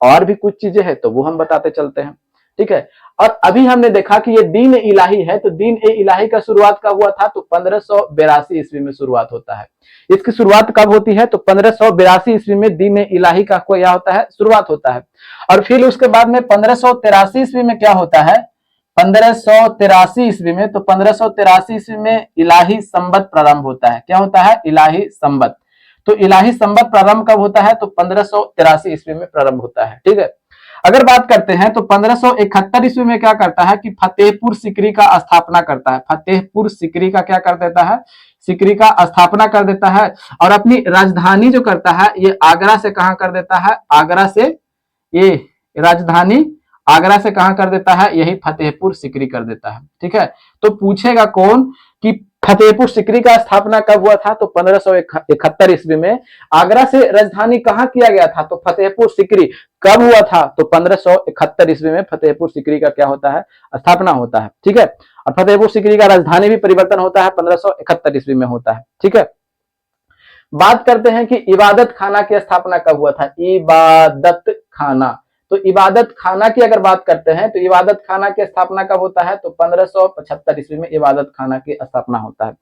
और भी कुछ चीजें हैं तो वो हम बताते चलते हैं। ठीक है, और अभी हमने देखा कि ये दीन इलाही है, तो दीन ए इलाही का शुरुआत कब हुआ था, तो 1582 ईस्वी में शुरुआत होता है। इसकी शुरुआत कब होती है, तो 1582 ईस्वी में दीन ए इलाही का क्या होता है, शुरुआत होता है। और फिर उसके बाद में 1583 ईस्वी में क्या होता है, 1583 ईस्वी में, तो 1583 ईस्वी में इलाही संबत प्रारंभ होता है। क्या होता है, इलाही संबत। तो इलाही संबत प्रारंभ कब होता है, तो 1583 ईस्वी में प्रारंभ होता है। ठीक है, अगर बात करते हैं तो 1571 ईस्वी में क्या करता है कि फतेहपुर सीकरी का स्थापना करता है। फतेहपुर सीकरी का क्या कर देता है, सीकरी का स्थापना कर देता है। और अपनी राजधानी जो करता है ये आगरा से कहां कर देता है, आगरा से, ये राजधानी आगरा से कहां कर देता है, यही फतेहपुर सीकरी कर देता है। ठीक है, तो पूछेगा कौन कि फतेहपुर सीकरी का स्थापना कब हुआ था, तो 1571 ईस्वी में। आगरा से राजधानी कहां किया गया था, तो फतेहपुर सीकरी। कब हुआ था, तो 1571 ईस्वी में फतेहपुर सीकरी का क्या होता है, स्थापना होता है। ठीक है, और फतेहपुर सीकरी का राजधानी भी परिवर्तन होता है 1571 ईस्वी में होता है। ठीक है, बात करते हैं कि इबादत खाना की स्थापना कब हुआ था। इबादत खाना, तो इबादत खाना की अगर बात करते हैं तो इबादत खाना की स्थापना कब होता है, तो 1575 ईस्वी में इबादत खाना की स्थापना होता है।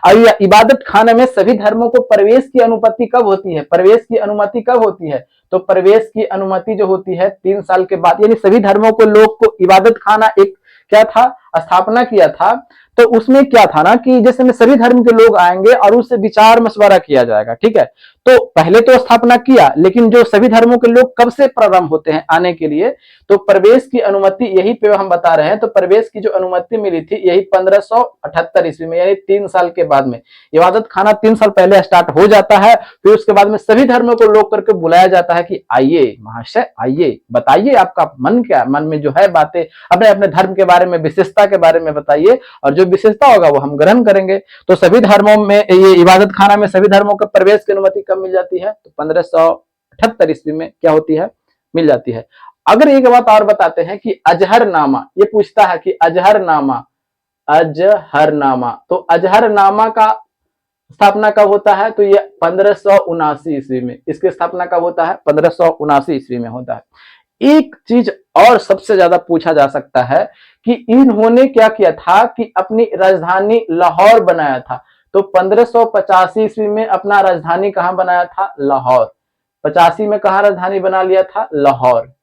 और इबादत खाने में सभी धर्मों को प्रवेश की अनुमति कब होती है, प्रवेश की अनुमति कब होती है, तो प्रवेश की अनुमति जो होती है 3 साल के बाद। यानी सभी धर्मों को लोग को इबादत खाना एक क्या था, स्थापना किया था। तो उसमें क्या था ना कि जैसे में सभी धर्म के लोग आएंगे और उससे विचार मशवरा किया जाएगा। ठीक है, तो पहले तो स्थापना किया, लेकिन जो सभी धर्मों के लोग कब से प्रारंभ होते हैं आने के लिए, तो प्रवेश की अनुमति यही पे हम बता रहे हैं। तो प्रवेश की जो अनुमति मिली थी यही 1578 ईस्वी में, यानी 3 साल के बाद में। इबादत खाना 3 साल पहले स्टार्ट हो जाता है। फिर उसके बाद में सभी धर्मों को लोग करके बुलाया जाता है कि आइए महाशय, आइए बताइए आपका मन क्या, मन में जो है बातें, अपने अपने धर्म के बारे में विशेषता विशेषता के बारे में बताइए, और जो विशेषता होगा वो हम ग्रहण करेंगे। तो सभी धर्मों में ये इबादत खाना में सभी धर्मों के प्रवेश की अनुमति कब मिल जाती है? तो 1578 ईस्वी में क्या होती है? मिल जाती है। अगर एक बात और बताते हैं कि अजहरनामा, ये पूछता है कि अजहरनामा, अजहरनामा, तो अजहरनामा का स्थापना कब होता है? तो ये 1579 ईस्वी में। इसकी स्थापना कब होता है? 1579 ईस्वी में होता है। एक चीज और सबसे ज्यादा पूछा जा सकता है कि इन्होंने क्या किया था कि अपनी राजधानी लाहौर बनाया था। तो 1585 ईस्वी में अपना राजधानी कहां बनाया था? लाहौर। 85 में कहां राजधानी बना लिया था? लाहौर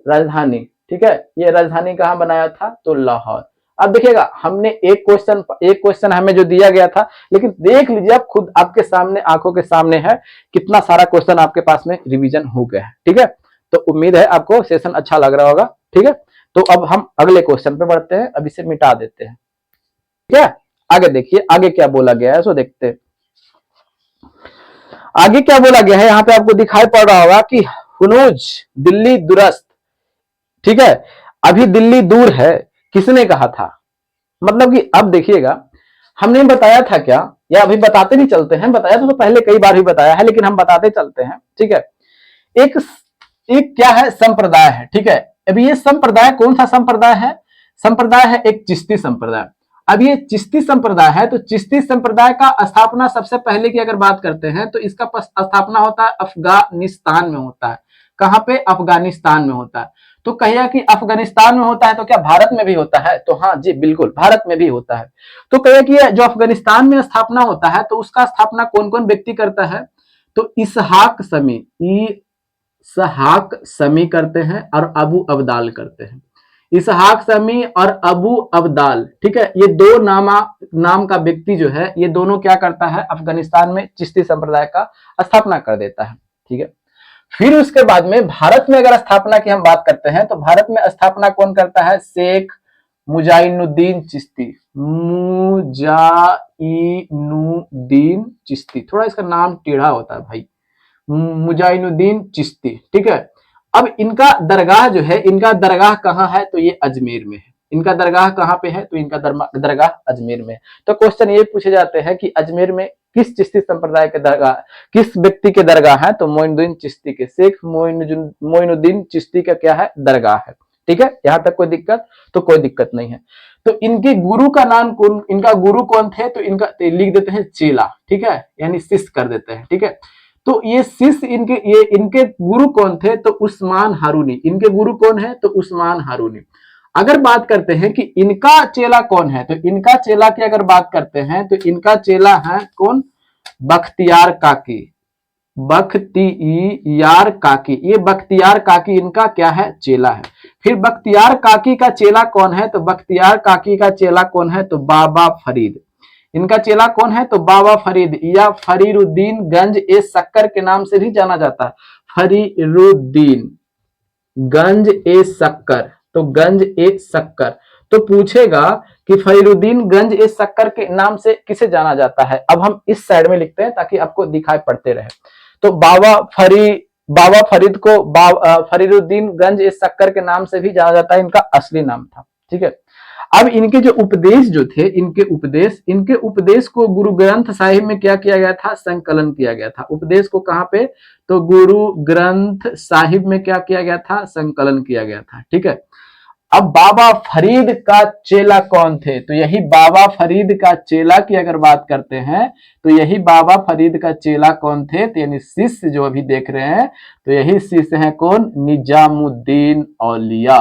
राजधानी, ठीक है। ये राजधानी कहां बनाया था? तो लाहौर। अब देखिएगा, हमने एक क्वेश्चन हमें जो दिया गया था, लेकिन देख लीजिए आप खुद, आपके सामने, आंखों के सामने है, कितना सारा क्वेश्चन आपके पास में रिवीजन हो गया है, ठीक है। तो उम्मीद है आपको सेशन अच्छा लग रहा होगा, ठीक है। तो अब हम अगले क्वेश्चन पे बढ़ते हैं, अब इसे मिटा देते हैं, ठीक है। आगे देखिए, आगे क्या बोला गया है, सो देखते हैं आगे क्या बोला गया है। यहाँ पे आपको दिखाई पड़ रहा होगा कि हुनूज दिल्ली दुरस्त, ठीक है। अभी दिल्ली दूर है, किसने कहा था? मतलब कि अब देखिएगा, हमने बताया था क्या, या अभी बताते भी चलते हैं, बताया तो पहले कई बार भी बताया है, लेकिन हम बताते चलते हैं, ठीक है। एक एक क्या है? संप्रदाय है, ठीक है। अभी ये संप्रदाय कौन सा संप्रदाय है? संप्रदाय है एक चिश्ती संप्रदाय। अब ये चिश्ती संप्रदाय है, तो चिश्ती संप्रदाय का स्थापना सबसे पहले की अगर बात करते हैं तो इसका स्थापना होता है अफगानिस्तान में होता है। कहां पे? अफगानिस्तान में होता है। तो कहिए कि अफगानिस्तान में होता है, तो क्या भारत में भी होता है? तो हाँ जी, बिल्कुल भारत में भी होता है। तो कहिए कि जो अफगानिस्तान में स्थापना होता है, तो उसका स्थापना कौन कौन व्यक्ति करता है? तो इसहाक समी, इसहाक समी करते हैं और अबू अब्दाल करते हैं। इसहाक समी और अबू अब्दाल, ठीक है। ये दो नाम का व्यक्ति जो है, ये दोनों क्या करता है? अफगानिस्तान में चिश्ती संप्रदाय का स्थापना कर देता है, ठीक है। फिर उसके बाद में भारत में अगर स्थापना की हम बात करते हैं, तो भारत में स्थापना कौन करता है? शेख मुजाइनुद्दीन चिश्ती, मुजाइनुद्दीन चिश्ती, थोड़ा इसका नाम टेढ़ा होता है भाई, मुजाइनुद्दीन चिश्ती, ठीक है। अब इनका दरगाह जो है, इनका दरगाह कहाँ है? तो ये अजमेर में है। इनका दरगाह कहाँ पे है? तो इनका दरगाह अजमेर में है। तो क्वेश्चन ये पूछे जाते हैं कि अजमेर में किस चिश्ती संप्रदाय के दरगाह, किस व्यक्ति के दरगाह है? तो मोइनुद्दीन चिश्ती के, शेख मोइनुद्दीन चिश्ती का क्या है? दरगाह है, ठीक है। यहां तक कोई दिक्कत? तो कोई दिक्कत नहीं है। तो इनके गुरु का नाम कौन, इनका गुरु कौन थे? तो इनका लिख देते हैं चेला, ठीक है, यानी शिष्य कर देते हैं, ठीक है। तो ये शिष्य इनके गुरु कौन थे? तो उस्मान हारूनी। इनके गुरु कौन है? तो उस्मान हारूनी। अगर बात करते हैं कि इनका चेला कौन है, तो इनका चेला की अगर बात करते हैं तो इनका चेला है कौन? बख्तियार काकी, बख्तियार काकी। ये बख्तियार काकी इनका क्या है? चेला है। फिर बख्तियार काकी का चेला कौन है? तो बख्तियार काकी का चेला कौन है? तो बाबा फरीद। इनका चेला कौन है? तो बाबा फरीद, या फरीरुद्दीन गंज ए शक्कर के नाम से भी जाना जाता है। फरीरुद्दीन गंज ए शक्कर, तो गंज ए शक्कर। तो पूछेगा कि फरीरुद्दीन गंज ए शक्कर के नाम से किसे जाना जाता है? अब हम इस साइड में लिखते हैं ताकि आपको दिखाई पड़ते रहे। तो बाबा फरीद को फरीरुद्दीन गंज ए शक्कर के नाम से भी जाना जाता है, इनका असली नाम था, ठीक है। अब इनके जो उपदेश जो थे, इनके उपदेश को गुरु ग्रंथ साहिब में क्या किया गया था? संकलन किया गया था। उपदेश को कहां पे? तो गुरु ग्रंथ साहिब में क्या किया गया था? संकलन किया गया था, ठीक है। अब बाबा फरीद का चेला कौन थे? तो यही बाबा फरीद का चेला की अगर बात करते हैं, तो यही बाबा फरीद का चेला कौन थे? तो यानी शिष्य जो अभी देख रहे हैं, तो यही शिष्य है कौन? निजामुद्दीन औलिया।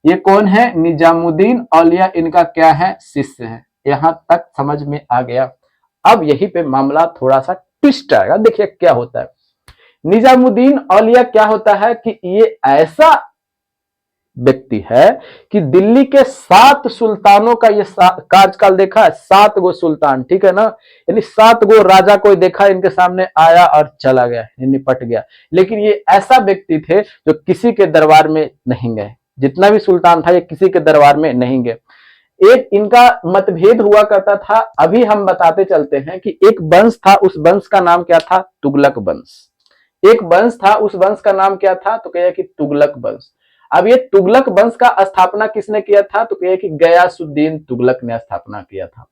ये कौन है? निजामुद्दीन औलिया इनका क्या है? शिष्य है। यहां तक समझ में आ गया। अब यही पे मामला थोड़ा सा ट्विस्ट आएगा, देखिए क्या होता है। निजामुद्दीन औलिया क्या होता है कि ये ऐसा व्यक्ति है कि दिल्ली के 7 सुल्तानों का ये कार्यकाल देखा है। 7 गो सुल्तान, ठीक है ना, यानी 7 गो राजा कोई देखा इनके सामने आया और चला गया, निपट गया। लेकिन ये ऐसा व्यक्ति थे जो किसी के दरबार में नहीं गए। जितना भी सुल्तान था ये किसी के दरबार में नहीं गए। एक इनका मतभेद हुआ करता था, अभी हम बताते चलते हैं कि एक वंश था, उस वंश का नाम क्या था? तुगलक वंश। एक वंश था, उस वंश का नाम क्या था? तो कहिए कि तुगलक वंश। अब ये तुगलक वंश का स्थापना किसने किया था? तो कहिए कि गयासुद्दीन तुगलक ने स्थापना किया था।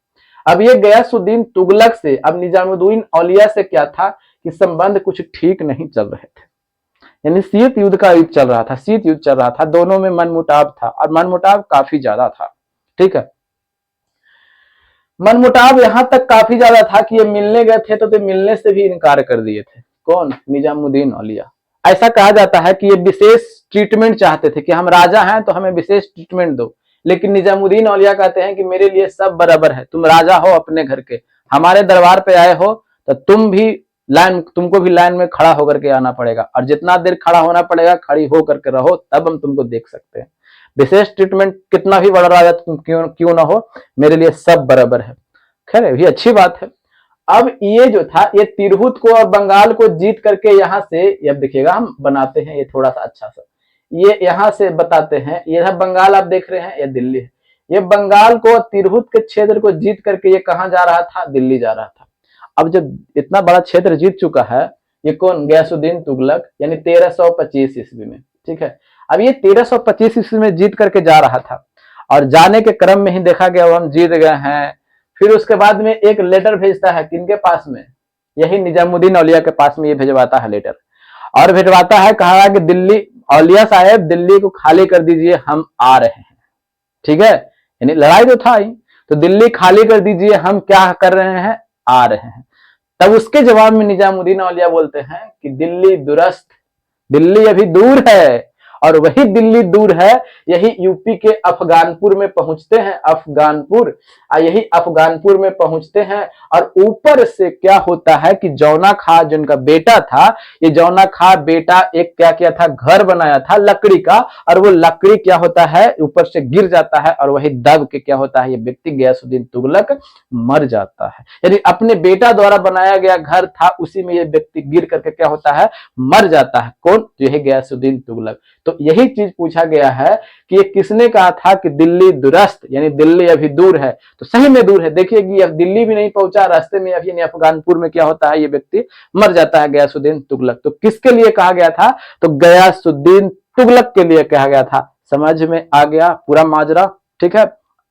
अब ये गयासुद्दीन तुगलक से अब निजामुद्दीन औलिया से क्या था कि संबंध कुछ ठीक नहीं चल रहे थे, यानी शीत युद्ध का युद्ध चल रहा था, शीत युद्ध चल रहा था, दोनों में मनमुटाव था और मनमुटाव काफी ज्यादा था। ठीक है, मनमुटाव यहां तक काफी ज्यादा था कि ये मिलने गए थे तो मिलने से भी इनकार कर दिए थे। कौन? निजामुद्दीन औलिया। ऐसा कहा जाता है कि ये विशेष ट्रीटमेंट चाहते थे कि हम राजा हैं तो हमें विशेष ट्रीटमेंट दो, लेकिन निजामुद्दीन औलिया कहते हैं कि मेरे लिए सब बराबर है, तुम राजा हो अपने घर के, हमारे दरबार पे आए हो तो तुमको भी लाइन में खड़ा होकर के आना पड़ेगा, और जितना देर खड़ा होना पड़ेगा खड़ी होकर के रहो, तब हम तुमको देख सकते हैं। विशेष ट्रीटमेंट कितना भी बड़ा राजा तुम क्यों ना हो, मेरे लिए सब बराबर है। खैर ये अच्छी बात है। अब ये जो था ये तिरहुत को और बंगाल को जीत करके यहाँ से, अब देखिएगा हम बनाते हैं ये थोड़ा सा अच्छा सा, ये यहाँ से बताते हैं, ये बंगाल आप देख रहे हैं, ये दिल्ली है, ये बंगाल को तिरहुत के क्षेत्र को जीत करके ये कहाँ जा रहा था? दिल्ली जा रहा था। अब जब इतना बड़ा क्षेत्र जीत चुका है, ये कौन? गयासुद्दीन तुगलक, यानी 1325 ईस्वी में। ठीक है, अब ये 1325 ईस्वी में जीत करके जा रहा था, और जाने के क्रम में ही देखा गया वो हम जीत गए हैं। फिर उसके बाद में एक लेटर भेजता है, किनके पास में? यही निजामुद्दीन औलिया के पास में ये भेजवाता है लेटर, और भेजवाता है, कहा कि दिल्ली, औलिया साहब दिल्ली को खाली कर दीजिए, हम आ रहे हैं। ठीक है, यानी लड़ाई तो था ही, तो दिल्ली खाली कर दीजिए, हम क्या कर रहे हैं? आ रहे हैं। तब उसके जवाब में निजामुद्दीन औलिया बोलते हैं कि दिल्ली दुरस्त, दिल्ली अभी दूर है, और वही दिल्ली दूर है, यही यूपी के अफगानपुर में पहुंचते हैं, अफगानपुर, यही अफगानपुर में पहुंचते हैं, और ऊपर से क्या होता है कि जौना खां जिनका बेटा था, ये जौना खां बेटा एक क्या किया था? घर बनाया था लकड़ी का, और वो लकड़ी क्या होता है? ऊपर से गिर जाता है, और वही दब के क्या होता है? ये व्यक्ति गयासुद्दीन तुगलक मर जाता है। यानी अपने बेटा द्वारा बनाया गया घर था, उसी में ये व्यक्ति गिर करके क्या होता है? मर जाता है। कौन? तो यही गयासुद्दीन तुगलक। तो यही चीज पूछा गया है कि ये किसने कहा था कि दिल्ली दुरस्त, यानी दिल्ली अभी दूर है? तो सही में दूर है। देखिए कि अब दिल्ली भी नहीं पहुंचा, रास्ते में अभी अफगानपुर में क्या होता है? ये व्यक्ति मर जाता है, गयासुद्दीन तुगलक। तो किसके लिए कहा गया था? तो गयासुद्दीन तुगलक के लिए कहा गया था। समझ में आ गया पूरा माजरा? ठीक है,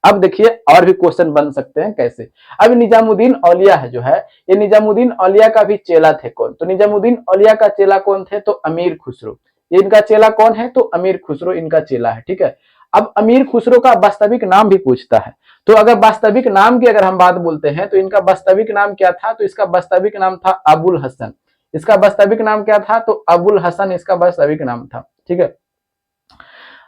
अब देखिए और भी क्वेश्चन बन सकते हैं कैसे। अब निजामुद्दीन औलिया है जो है, ये निजामुद्दीन औलिया का भी चेला थे। कौन? तो निजामुद्दीन औलिया का चेला कौन थे? तो अमीर खुसरो। इनका चेला कौन है? तो अमीर खुसरो इनका चेला है। ठीक है, अब अमीर खुसरो का वास्तविक नाम भी पूछता है, तो अगर वास्तविक नाम की अगर हम बात बोलते हैं तो इनका वास्तविक नाम क्या था? तो इसका वास्तविक नाम था अबुल हसन। इसका वास्तविक नाम क्या था? तो अबुल हसन इसका वास्तविक नाम था। ठीक है,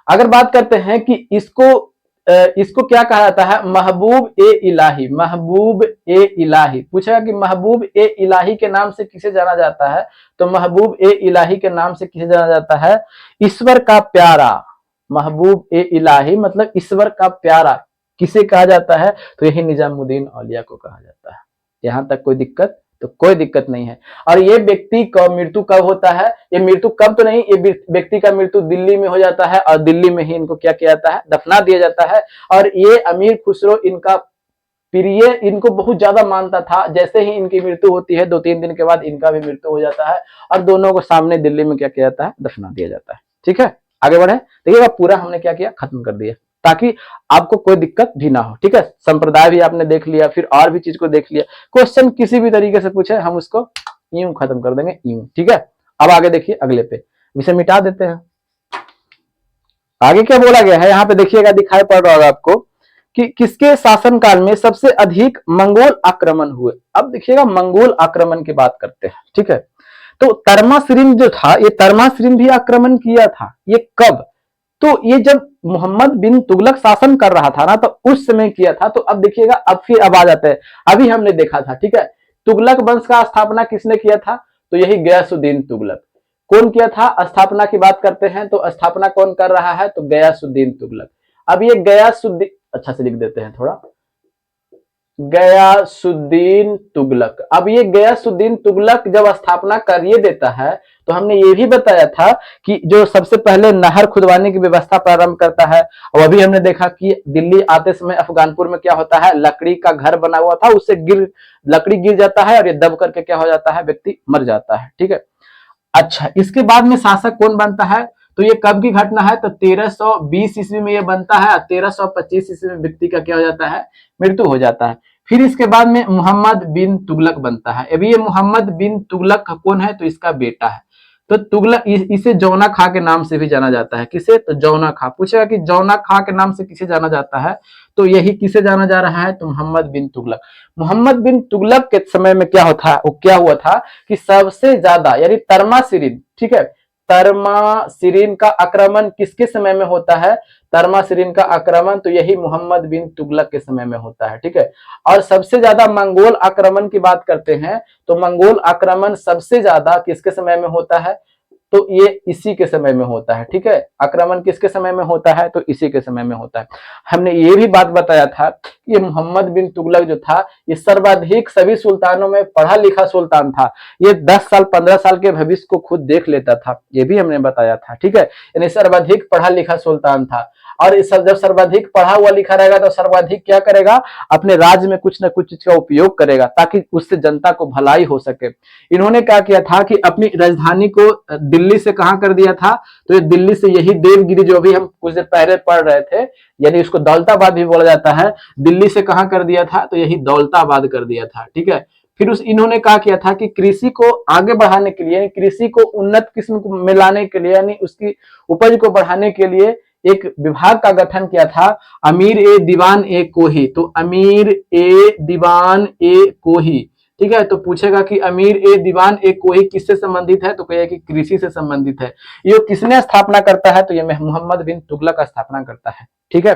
अगर बात करते हैं कि इसको क्या कहा जाता है? महबूब ए इलाही। महबूब ए इलाही पूछेगा कि महबूब ए इलाही के नाम से किसे जाना जाता है? तो महबूब ए इलाही के नाम से किसे जाना जाता है? ईश्वर का प्यारा। महबूब ए इलाही मतलब ईश्वर का प्यारा किसे कहा जाता है? तो यही निजामुद्दीन औलिया को कहा जाता है। यहां तक कोई दिक्कत? तो कोई दिक्कत नहीं है। और ये व्यक्ति का मृत्यु कब होता है? ये मृत्यु कब तो नहीं, ये व्यक्ति का मृत्यु दिल्ली में हो जाता है, और दिल्ली में ही इनको क्या किया जाता है? दफना दिया जाता है। और ये अमीर खुसरो इनका प्रिय, इनको बहुत ज्यादा मानता था। जैसे ही इनकी मृत्यु होती है 2-3 दिन के बाद इनका भी मृत्यु हो जाता है, और दोनों को सामने दिल्ली में क्या किया जाता है? दफना दिया जाता है। ठीक है, आगे बढ़े। देखिएगा पूरा हमने क्या किया? खत्म कर दिया, ताकि आपको कोई दिक्कत भी ना हो। ठीक है, संप्रदाय भी आपने देख लिया, फिर और भी चीज को देख लिया। क्वेश्चन किसी भी तरीके से पूछे हम उसको यूं खत्म कर देंगे, यूं। ठीक है, अब आगे देखिए अगले पे, इसे मिटा देते हैं। आगे क्या बोला गया है यहाँ पे देखिएगा, दिखाई पड़ रहा होगा आपको कि किसके शासनकाल में सबसे अधिक मंगोल आक्रमण हुए। अब देखिएगा मंगोल आक्रमण की बात करते हैं। ठीक है, तो तर्माश्रिन जो था, ये तर्माश्रिन भी आक्रमण किया था। ये कब? तो ये जब मोहम्मद बिन तुगलक शासन कर रहा था ना, तो उस समय किया था। तो अब देखिएगा, अब आ जाते हैं। अभी हमने देखा था, ठीक है, तुगलक वंश का स्थापना किसने किया था? तो यही गयासुद्दीन तुगलक। कौन किया था? स्थापना की बात करते हैं तो स्थापना कौन कर रहा है? तो गयासुद्दीन तुगलक। अब ये गयासुद्दीन, अच्छा से लिख देते हैं थोड़ा, गयासुद्दीन तुगलक। अब ये गयासुद्दीन तुगलक जब स्थापना करिए देता है, तो हमने ये भी बताया था कि जो सबसे पहले नहर खुदवाने की व्यवस्था प्रारंभ करता है। और अभी हमने देखा कि दिल्ली आते समय अफगानपुर में क्या होता है? लकड़ी का घर बना हुआ था, उससे लकड़ी गिर जाता है, और ये दब करके क्या हो जाता है? व्यक्ति मर जाता है। ठीक है, अच्छा, इसके बाद में शासक कौन बनता है? तो ये कब की घटना है, तो 1320 ईस्वी में ये बनता है, 1325 ईस्वी में व्यक्ति का क्या हो जाता है, मृत्यु हो जाता है। फिर इसके बाद में मोहम्मद बिन तुगलक बनता है। अभी ये मोहम्मद बिन तुगलक कौन है, तो इसका बेटा है। तो तुगलक इसे जौना खां के नाम से भी जाना जाता है। किसे, तो जौना खां। पूछेगा कि जौना खां के नाम से किसे जाना जाता है, तो यही किसे जाना जा रहा है, तो मोहम्मद बिन तुगलक। मोहम्मद बिन तुगलक के समय में क्या होता, वो क्या हुआ था कि सबसे ज्यादा यानी तर्मासिरिन, ठीक है, तर्मासिरिन का आक्रमण किसके समय में होता है, तर्मासिरिन का आक्रमण तो यही मोहम्मद बिन तुगलक के समय में होता है, ठीक है। और सबसे ज्यादा मंगोल आक्रमण की बात करते हैं तो मंगोल आक्रमण सबसे ज्यादा किसके समय में होता है, तो ये इसी के समय में होता है, ठीक है। आक्रमण किसके समय में होता है, तो इसी के समय में होता है। हमने ये भी बात बताया था कि ये मोहम्मद बिन तुगलक जो था ये सर्वाधिक सभी सुल्तानों में पढ़ा लिखा सुल्तान था। ये 10 साल 15 साल के भविष्य को खुद देख लेता था, ये भी हमने बताया था, ठीक है। यानी सर्वाधिक पढ़ा लिखा सुल्तान था। और इस जब सर्वाधिक पढ़ा हुआ लिखा रहेगा तो सर्वाधिक क्या करेगा, अपने राज्य में कुछ न कुछ चीज का उपयोग करेगा ताकि उससे जनता को भलाई हो सके। इन्होंने क्या किया था कि अपनी राजधानी को दिल्ली से कहां कर दिया था, तो ये दिल्ली से यही देवगिरी जो भी हम कुछ देर पहले पढ़ रहे थे, यानी इसको दौलताबाद भी बोला जाता है, दिल्ली से कहां कर दिया था, तो यही दौलताबाद कर दिया था, ठीक है। फिर इन्होंने क्या किया था कि कृषि को आगे बढ़ाने के लिए, कृषि को उन्नत किस्म में लाने के लिए, यानी उसकी उपज को बढ़ाने के लिए एक विभाग का गठन किया था, अमीर ए दीवान ए कोही। तो अमीर ए दीवान ए कोही, ठीक है। तो पूछेगा कि अमीर ए दीवान ए कोही किससे संबंधित है, तो कहेगा कि कृषि से संबंधित है। ये किसने स्थापना करता है, तो ये मोहम्मद बिन तुगलक स्थापना करता है, ठीक है।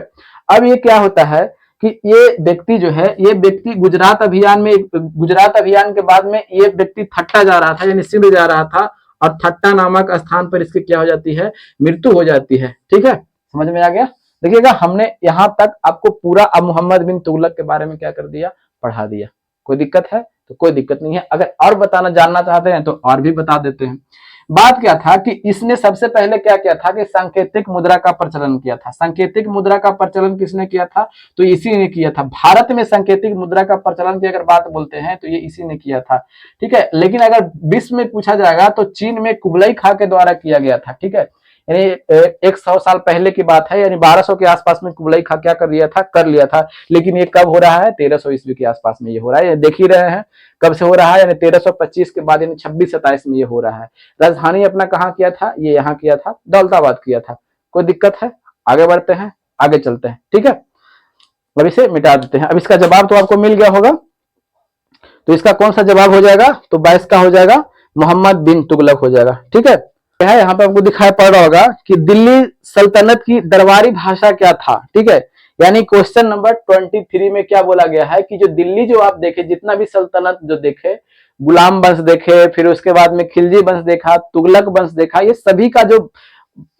अब ये क्या होता है कि ये व्यक्ति जो है, ये व्यक्ति गुजरात अभियान के बाद में ये व्यक्ति थट्टा जा रहा था, यानी सिंध जा रहा था, और थट्टा नामक स्थान पर इसकी क्या हो जाती है, मृत्यु हो जाती है, ठीक है। समझ में आ गया। देखिएगा हमने यहां तक आपको पूरा अब मोहम्मद बिन तुगलक के बारे में क्या कर दिया, पढ़ा दिया। कोई दिक्कत है, तो कोई दिक्कत नहीं है। अगर और बताना जानना चाहते हैं तो और भी बता देते हैं। बात क्या था कि इसने सबसे पहले क्या किया था कि सांकेतिक मुद्रा का प्रचलन किया था। सांकेतिक मुद्रा का प्रचलन किसने किया था, तो इसी ने किया था। भारत में सांकेतिक मुद्रा का प्रचलन की अगर बात बोलते हैं तो ये इसी ने किया था, ठीक है। लेकिन अगर विश्व में पूछा जाएगा तो चीन में कुबलई खां के द्वारा किया गया था, ठीक है। यानी 100 साल पहले की बात है, यानी 1200 के आसपास में कुबलई खां क्या कर लिया था। लेकिन ये कब हो रहा है, 1300 ईस्वी के आसपास में ये हो रहा है। देख ही रहे हैं कब से हो रहा है, यानी 1325 के बाद, यानी 26-27 में ये हो रहा है। राजधानी अपना कहाँ किया था, ये यहाँ किया था, दौलताबाद किया था। कोई दिक्कत है, आगे बढ़ते हैं, आगे चलते हैं, ठीक है। अब इसे मिटा देते हैं। अब इसका जवाब तो आपको मिल गया होगा, तो इसका कौन सा जवाब हो जाएगा, तो 22 का हो जाएगा, मोहम्मद बिन तुगलक हो जाएगा, ठीक है। यहाँ पे आपको दिखाई पड़ रहा होगा कि दिल्ली सल्तनत की दरबारी भाषा क्या था, ठीक है। यानी क्वेश्चन नंबर 23 में क्या बोला गया है कि जो दिल्ली जो आप देखे, जितना भी सल्तनत जो देखे, गुलाम वंश देखे, फिर उसके बाद में खिलजी वंश देखा, तुगलक वंश देखा, ये सभी का जो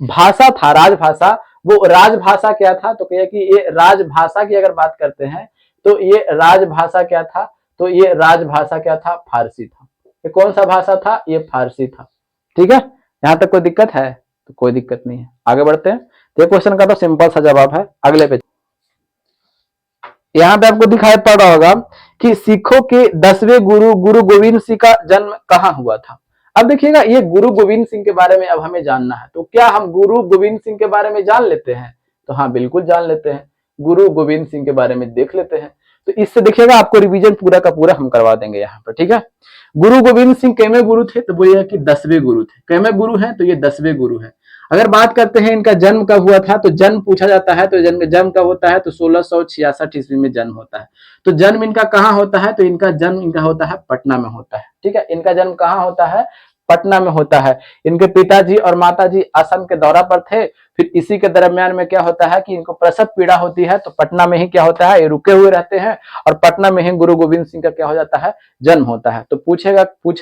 भाषा था, राजभाषा, वो राजभाषा क्या था, तो कहिए कि ये राजभाषा की अगर बात करते हैं तो ये राजभाषा क्या था, तो ये राजभाषा क्या था, फारसी था। ये कौन सा भाषा था, ये फारसी था, ठीक है। यहां तक कोई दिक्कत है, तो कोई दिक्कत नहीं है, आगे बढ़ते हैं। तो क्वेश्चन का तो सिंपल सा जवाब है। अगले पे यहाँ पे आपको दिखाई पड़ रहा होगा कि सिखों के 10वें गुरु गुरु गोविंद सिंह का जन्म कहाँ हुआ था। अब देखिएगा ये गुरु गोविंद सिंह के बारे में अब हमें जानना है, तो क्या हम गुरु गोविंद सिंह के बारे में जान लेते हैं, तो हाँ बिल्कुल जान लेते हैं। गुरु गोविंद सिंह के बारे में देख लेते हैं, तो इससे देखिएगा आपको रिवीजन पूरा का पूरा हम करवा देंगे यहाँ पर, ठीक है। गुरु गोविंद सिंह कैमे गुरु थे, तो बोलिए कि 10वें गुरु थे। कैमे गुरु हैं, तो ये 10वें गुरु हैं। अगर बात करते हैं इनका जन्म कब हुआ था, तो जन्म पूछा जाता है तो जन्म कब होता है, तो 1666 ईस्वी में जन्म होता है। तो जन्म इनका कहाँ होता है, तो इनका जन्म इनका होता है पटना में होता है, ठीक है। इनका जन्म कहाँ होता है, पटना में होता है। इनके पिताजी और माताजी असम के दौरा पर थे। फिर इसी के दरमियान में क्या होता है कि इनको प्रसव पीड़ा होती है, तो पटना में ही क्या होता है, ये रुके हुए रहते हैं, और पटना में ही गुरु गोविंद सिंह का क्या हो जाता है, जन्म होता है। तो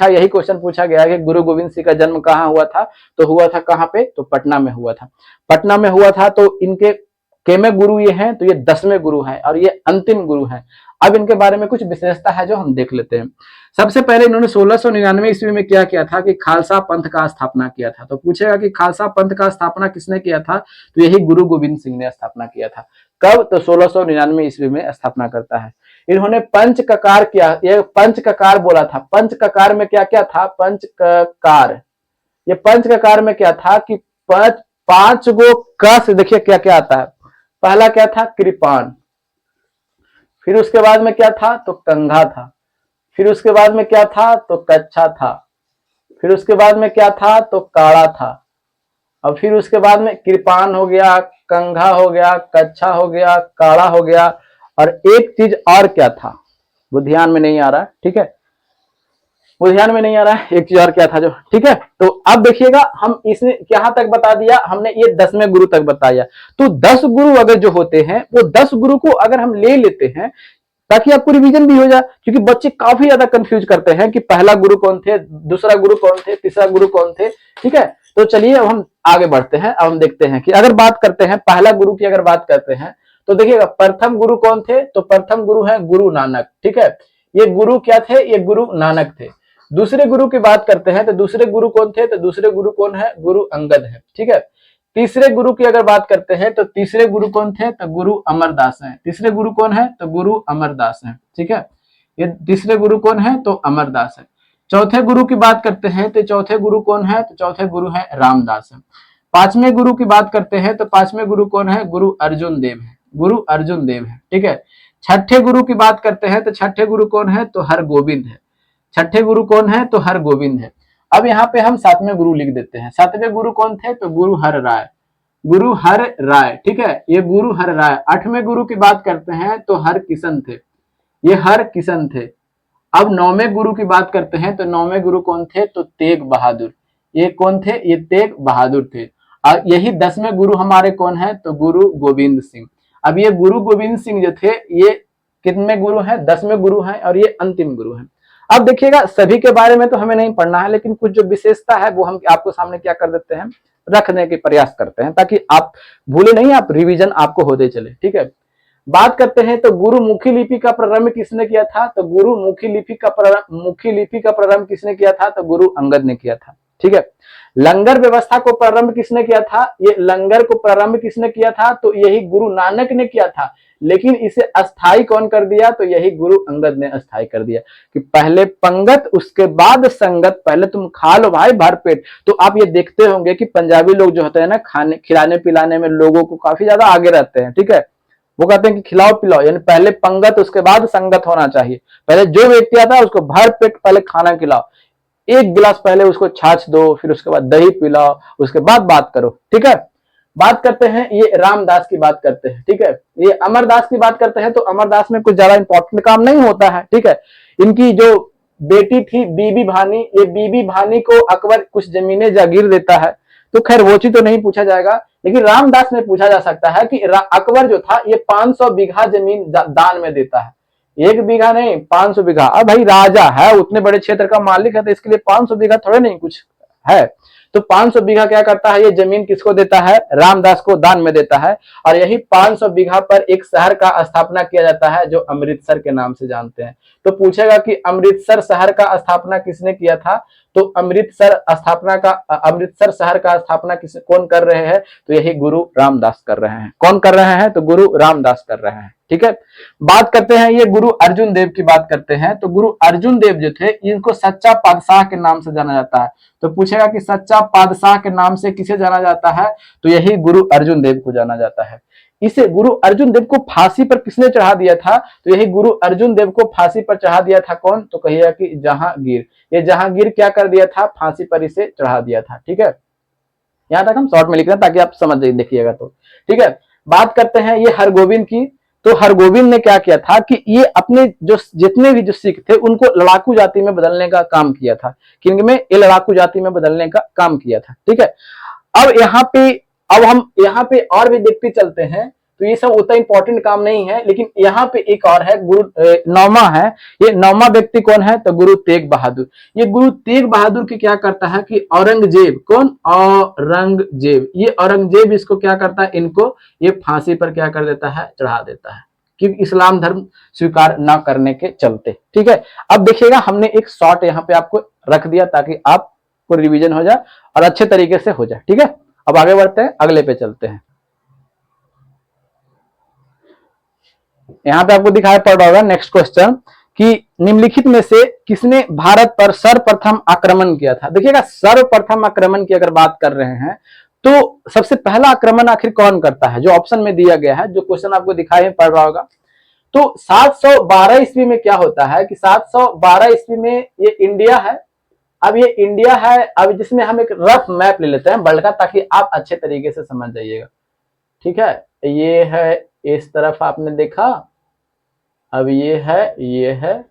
यही क्वेश्चन पूछा गया है कि गुरु गोविंद सिंह का जन्म कहाँ हुआ था, तो हुआ था कहाँ पे, तो पटना में हुआ था। पटना में हुआ था। तो इनके केमे गुरु ये हैं, तो ये 10वें गुरु हैं और ये अंतिम गुरु हैं। अब इनके बारे में कुछ विशेषता है जो हम देख लेते हैं। सबसे पहले इन्होंने 1699 ईस्वी में क्या किया था कि खालसा पंथ का स्थापना किया था। तो पूछेगा कि खालसा पंथ का स्थापना किसने किया था, तो यही गुरु गोविंद सिंह ने स्थापना किया था। कब, तो 1699 ईस्वी में स्थापना करता है। इन्होंने पंचककार किया, ये पंचककार बोला था। पंचककार में क्या क्या था, पंचककार, ये पंचककार में क्या था कि 5 गो क से देखिए क्या क्या आता है। पहला क्या था? कृपान। फिर उसके बाद में क्या था? तो कंघा था। फिर उसके बाद में क्या था? तो कच्छा था। फिर उसके बाद में क्या था? तो काड़ा था। और फिर उसके बाद में कृपान हो गया, कंघा हो गया, कच्छा हो गया, काड़ा हो गया, और एक चीज और क्या था वो ध्यान में नहीं आ रहा, ठीक है, वो ध्यान में नहीं आ रहा है, एक चीज और क्या था जो, ठीक है। तो अब देखिएगा हम इसने यहां तक बता दिया हमने, ये 10वें गुरु तक बताया। तो 10 गुरु अगर जो होते हैं वो 10 गुरु को अगर हम ले लेते हैं ताकि आपको रिवीजन भी हो जाए, क्योंकि बच्चे काफी ज्यादा कंफ्यूज करते हैं कि पहला गुरु कौन थे, दूसरा गुरु कौन थे, तीसरा गुरु कौन थे, ठीक है। तो चलिए अब हम आगे बढ़ते हैं। अब हम देखते हैं कि अगर बात करते हैं पहला गुरु की, अगर बात करते हैं तो देखिएगा प्रथम गुरु कौन थे, तो प्रथम गुरु है गुरु नानक, ठीक है। ये गुरु क्या थे? ये गुरु नानक थे। दूसरे गुरु की बात करते हैं तो दूसरे गुरु कौन थे, तो दूसरे गुरु कौन है? गुरु अंगद है, ठीक है। तीसरे गुरु की अगर बात करते हैं तो तीसरे गुरु कौन थे, तो गुरु अमरदास हैं। तीसरे गुरु कौन है? तो गुरु अमरदास हैं, ठीक है। ये तीसरे गुरु कौन है? तो अमरदास है। चौथे गुरु की बात करते हैं तो चौथे गुरु कौन है? तो चौथे गुरु है रामदास है। पांचवें गुरु की बात करते हैं तो पांचवें गुरु कौन है? गुरु अर्जुन देव है, गुरु अर्जुन देव है, ठीक है। छठे गुरु की बात करते हैं तो छठे गुरु कौन है? तो हरगोविंद है। छठे गुरु कौन है? तो हरगोविंद है। अब यहाँ पे हम सातवें गुरु लिख देते हैं। सातवें गुरु कौन थे? तो गुरु हर राय, गुरु हर राय, ठीक है, ये गुरु हर राय। आठवें गुरु की बात करते हैं तो हर किशन थे, ये हर किशन थे। अब नौवें गुरु की बात करते हैं तो नौवें गुरु कौन थे? तो तेग बहादुर। ये कौन थे? ये तेग बहादुर थे। और यही 10वें गुरु हमारे कौन है? तो गुरु गोविंद सिंह। अब ये गुरु गोविंद सिंह जो थे ये कितने गुरु हैं? 10वें गुरु हैं और ये अंतिम गुरु हैं। अब देखिएगा सभी के बारे में तो हमें नहीं पढ़ना है, लेकिन कुछ जो विशेषता है वो हम आपको सामने क्या कर देते हैं, रखने के प्रयास करते हैं ताकि आप भूले नहीं, आप रिवीजन आपको होते चले, ठीक है। बात करते हैं तो गुरुमुखी लिपि का प्रारंभ किसने किया था? तो गुरुमुखी लिपि का प्रारंभ किसने किया था? तो गुरु अंगद ने किया था, ठीक है। लंगर व्यवस्था को प्रारंभ किसने किया था? ये लंगर को प्रारंभ किसने किया था? तो यही गुरु नानक ने किया था। लेकिन इसे अस्थाई कौन कर दिया? तो यही गुरु अंगद ने अस्थाई कर दिया कि पहले पंगत उसके बाद संगत, पहले तुम खा लो भाई भर पेट। तो आप ये देखते होंगे कि पंजाबी लोग जो होते हैं ना, खाने खिलाने पिलाने में लोगों को काफी ज्यादा आगे रहते हैं, ठीक है। वो कहते हैं कि खिलाओ पिलाओ, यानी पहले पंगत उसके बाद संगत होना चाहिए। पहले जो व्यक्ति आता है उसको भर पेट पहले खाना खिलाओ, एक गिलास पहले उसको छाछ दो, फिर उसके बाद दही पिलाओ, उसके बाद बात करो, ठीक है। बात करते हैं ये रामदास की बात करते हैं, ठीक है। ये अमरदास की बात करते हैं तो अमरदास में कुछ ज्यादा इंपॉर्टेंट काम नहीं होता है, ठीक है। इनकी जो बेटी थी बीबी भानी, ये बीबी भानी को अकबर कुछ जमीनें जागीर देता है, तो खैर वो चीज तो नहीं पूछा जाएगा, लेकिन रामदास में पूछा जा सकता है कि अकबर जो था ये 500 बीघा जमीन दान में देता है। 1 बीघा नहीं, 500 बीघा। अब भाई राजा है, उतने बड़े क्षेत्र का मालिक है, तो इसके लिए 500 बीघा थोड़े नहीं कुछ है। तो 500 बीघा क्या करता है, ये जमीन किसको देता है? रामदास को दान में देता है। और यही 500 बीघा पर एक शहर का स्थापना किया जाता है जो अमृतसर के नाम से जानते हैं। तो पूछेगा कि अमृतसर शहर का स्थापना किसने किया था? तो अमृतसर शहर का स्थापना कौन कर रहे हैं? तो यही गुरु रामदास कर रहे हैं। कौन कर रहे हैं? तो गुरु रामदास कर रहे हैं, ठीक है। बात करते हैं ये गुरु अर्जुन देव की बात करते हैं तो गुरु अर्जुन देव जो थे इनको सच्चा पातशाह के नाम से जाना जाता है। तो पूछेगा कि सच्चा पातशाह के नाम से किसे जाना जाता है? तो यही गुरु अर्जुन देव को जाना जाता है। इसे गुरु अर्जुन देव को फांसी पर किसने चढ़ा दिया था? तो यही गुरु अर्जुन देव को फांसी पर चढ़ा दिया था कौन? तो कहिएगा कि जहांगीर। ये जहांगीर क्या कर दिया था? फांसी पर इसे चढ़ा दिया था, ठीक है। यहां तक हम शॉर्ट में लिख रहे हैं ताकि आप समझ देखिएगा, तो ठीक है। बात करते हैं ये हरगोविंद की। तो हरगोविंद ने क्या किया था कि ये अपने जो जितने भी जो सिख थे उनको लड़ाकू जाति में बदलने का काम किया था। किंग में ये लड़ाकू जाति में बदलने का काम किया था, ठीक है। अब हम यहाँ पे और भी देखते चलते हैं, तो ये सब उतना इंपॉर्टेंट काम नहीं है, लेकिन यहाँ पे एक और है गुरु नौमा है। ये नौमा व्यक्ति कौन है? तो गुरु तेग बहादुर। ये गुरु तेग बहादुर की क्या करता है कि औरंगजेब, कौन? औरंगजेब। ये औरंगजेब इसको क्या करता है? इनको ये फांसी पर क्या कर देता है? चढ़ा देता है, क्योंकि इस्लाम धर्म स्वीकार ना करने के चलते, ठीक है। अब देखिएगा हमने एक शॉर्ट यहाँ पे आपको रख दिया ताकि आपको रिवीजन हो जाए और अच्छे तरीके से हो जाए, ठीक है। अब आगे बढ़ते हैं, अगले पे चलते हैं। यहां पे आपको दिखाई पड़ रहा होगा नेक्स्ट क्वेश्चन कि निम्नलिखित में से किसने भारत पर सर्वप्रथम आक्रमण किया था? देखिएगा सर्वप्रथम आक्रमण की अगर बात कर रहे हैं तो सबसे पहला आक्रमण आखिर कौन करता है, जो ऑप्शन में दिया गया है, जो क्वेश्चन आपको दिखाई में पड़ रहा होगा। तो 712 ईस्वी में क्या होता है कि 712 ईस्वी में ये इंडिया है। अब ये इंडिया है, अब जिसमें हम एक रफ मैप ले लेते हैं वर्ल्ड का, ताकि आप अच्छे तरीके से समझ जाइएगा। ठीक है, ये है, इस तरफ आपने देखा, अब ये है,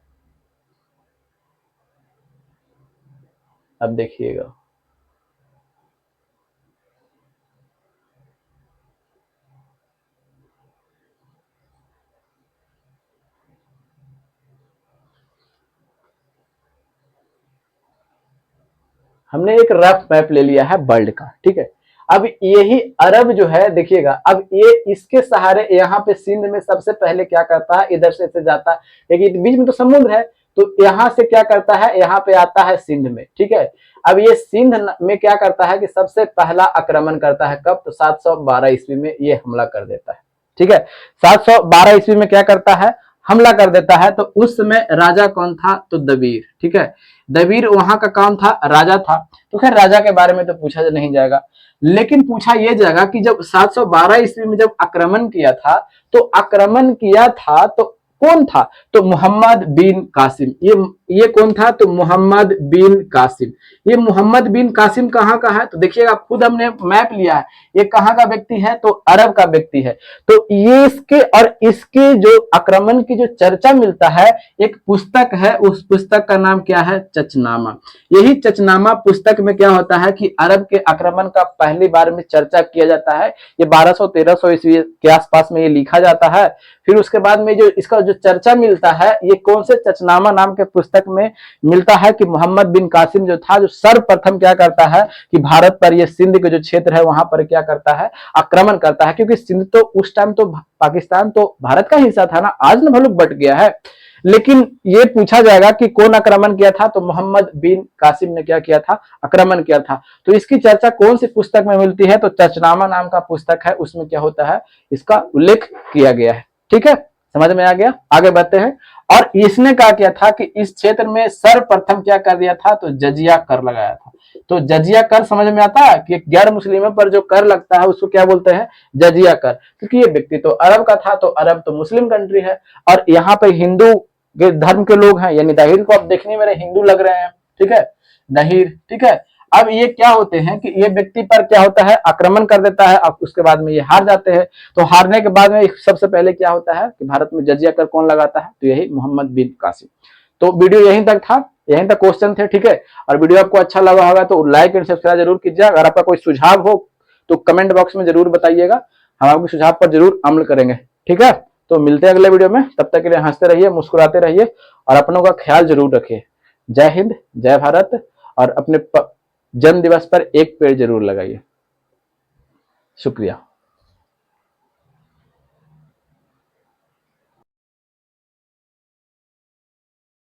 अब देखिएगा, हमने एक रफ मैप ले लिया है वर्ल्ड का। ठीक है, अब यही अरब जो है, देखिएगा, अब ये इसके सहारे यहाँ पे सिंध में सबसे पहले क्या करता है, इधर से जाता है, लेकिन बीच में तो समुद्र है, तो यहाँ से क्या करता है, यहाँ पे आता है सिंध में। ठीक है, अब ये सिंध में क्या करता है कि सबसे पहला आक्रमण करता है, कब, तो 712 ईस्वी में ये हमला कर देता है। ठीक है, 712 ईस्वी में क्या करता है, हमला कर देता है। तो उस समय राजा कौन था, तो दबीर। ठीक है, दबीर वहां का काम था, राजा था। तो खैर राजा के बारे में तो पूछा नहीं जाएगा, लेकिन पूछा यह जाएगा कि जब 712 ईस्वी में जब आक्रमण किया था, तो आक्रमण किया था तो कौन था, तो मोहम्मद बिन कासिम। ये कौन था, तो मोहम्मद बिन कासिम। ये मोहम्मद बिन कासिम कहाँ का है, तो देखिएगा, खुद हमने मैप लिया है, ये कहाँ का व्यक्ति है, तो अरब का व्यक्ति है। तो ये इसके और इसके जो आक्रमण की जो चर्चा मिलता है, एक पुस्तक है, उस पुस्तक का नाम क्या है, चचनामा। यही चचनामा पुस्तक में क्या होता है कि अरब के आक्रमण का पहली बार में चर्चा किया जाता है। ये 1200-1300 ईस्वी के आसपास में ये लिखा जाता है। फिर उसके बाद में जो इसका जो चर्चा मिलता है, ये कौन से चचनामा नाम के पुस्तक में मिलता है कि मोहम्मद बिन कासिम जो था, जो सर्वप्रथम क्या करता है कि भारत पर, ये सिंध के जो क्षेत्र है वहां पर क्या करता है, आक्रमण करता है। क्योंकि सिंध तो उस टाइम तो पाकिस्तान तो भारत का हिस्सा था ना, आज न भलुक बट गया है। लेकिन ये पूछा जाएगा कि कौन आक्रमण किया था, तो मोहम्मद बिन कासिम ने क्या किया था, आक्रमण किया था। तो इसकी चर्चा कौन सी पुस्तक में मिलती है, तो चचनामा नाम का पुस्तक है, उसमें क्या होता है, इसका उल्लेख किया गया है। ठीक है, समझ में आ गया, आगे बढ़ते हैं। और इसने क्या किया था कि इस क्षेत्र में सर्वप्रथम क्या कर दिया था, तो जजिया कर लगाया था। तो जजिया कर समझ में आता है कि गैर मुस्लिमों पर जो कर लगता है उसको क्या बोलते हैं, जजिया कर। क्योंकि ये व्यक्ति तो अरब का था, तो अरब तो मुस्लिम कंट्री है, और यहाँ पे हिंदू के धर्म के लोग हैं, यानी दाहिर को आप देखने में हिंदू लग रहे हैं। ठीक है, दाहिर। ठीक है, अब ये क्या होते हैं कि ये व्यक्ति पर क्या होता है, आक्रमण कर देता है। अब उसके बाद में ये हार जाते हैं। तो हारने के बाद में सबसे पहले क्या होता है कि भारत में जजिया कर कौन लगाता है, तो यही मोहम्मद बिन कासिम। तो वीडियो यहीं तक था, यहीं तक क्वेश्चन थे। ठीक है, और वीडियो आपको अच्छा लगा होगा तो लाइक एंड सब्सक्राइब जरूर कीजिएगा। अगर आपका कोई सुझाव हो तो कमेंट बॉक्स में जरूर बताइएगा, हम आपके सुझाव पर जरूर अमल करेंगे। ठीक है, तो मिलते हैं अगले वीडियो में, तब तक के लिए हंसते रहिए, मुस्कुराते रहिए, और अपनों का ख्याल जरूर रखिए। जय हिंद, जय भारत, और अपने जन्म दिवस पर एक पेड़ जरूर लगाइए। शुक्रिया।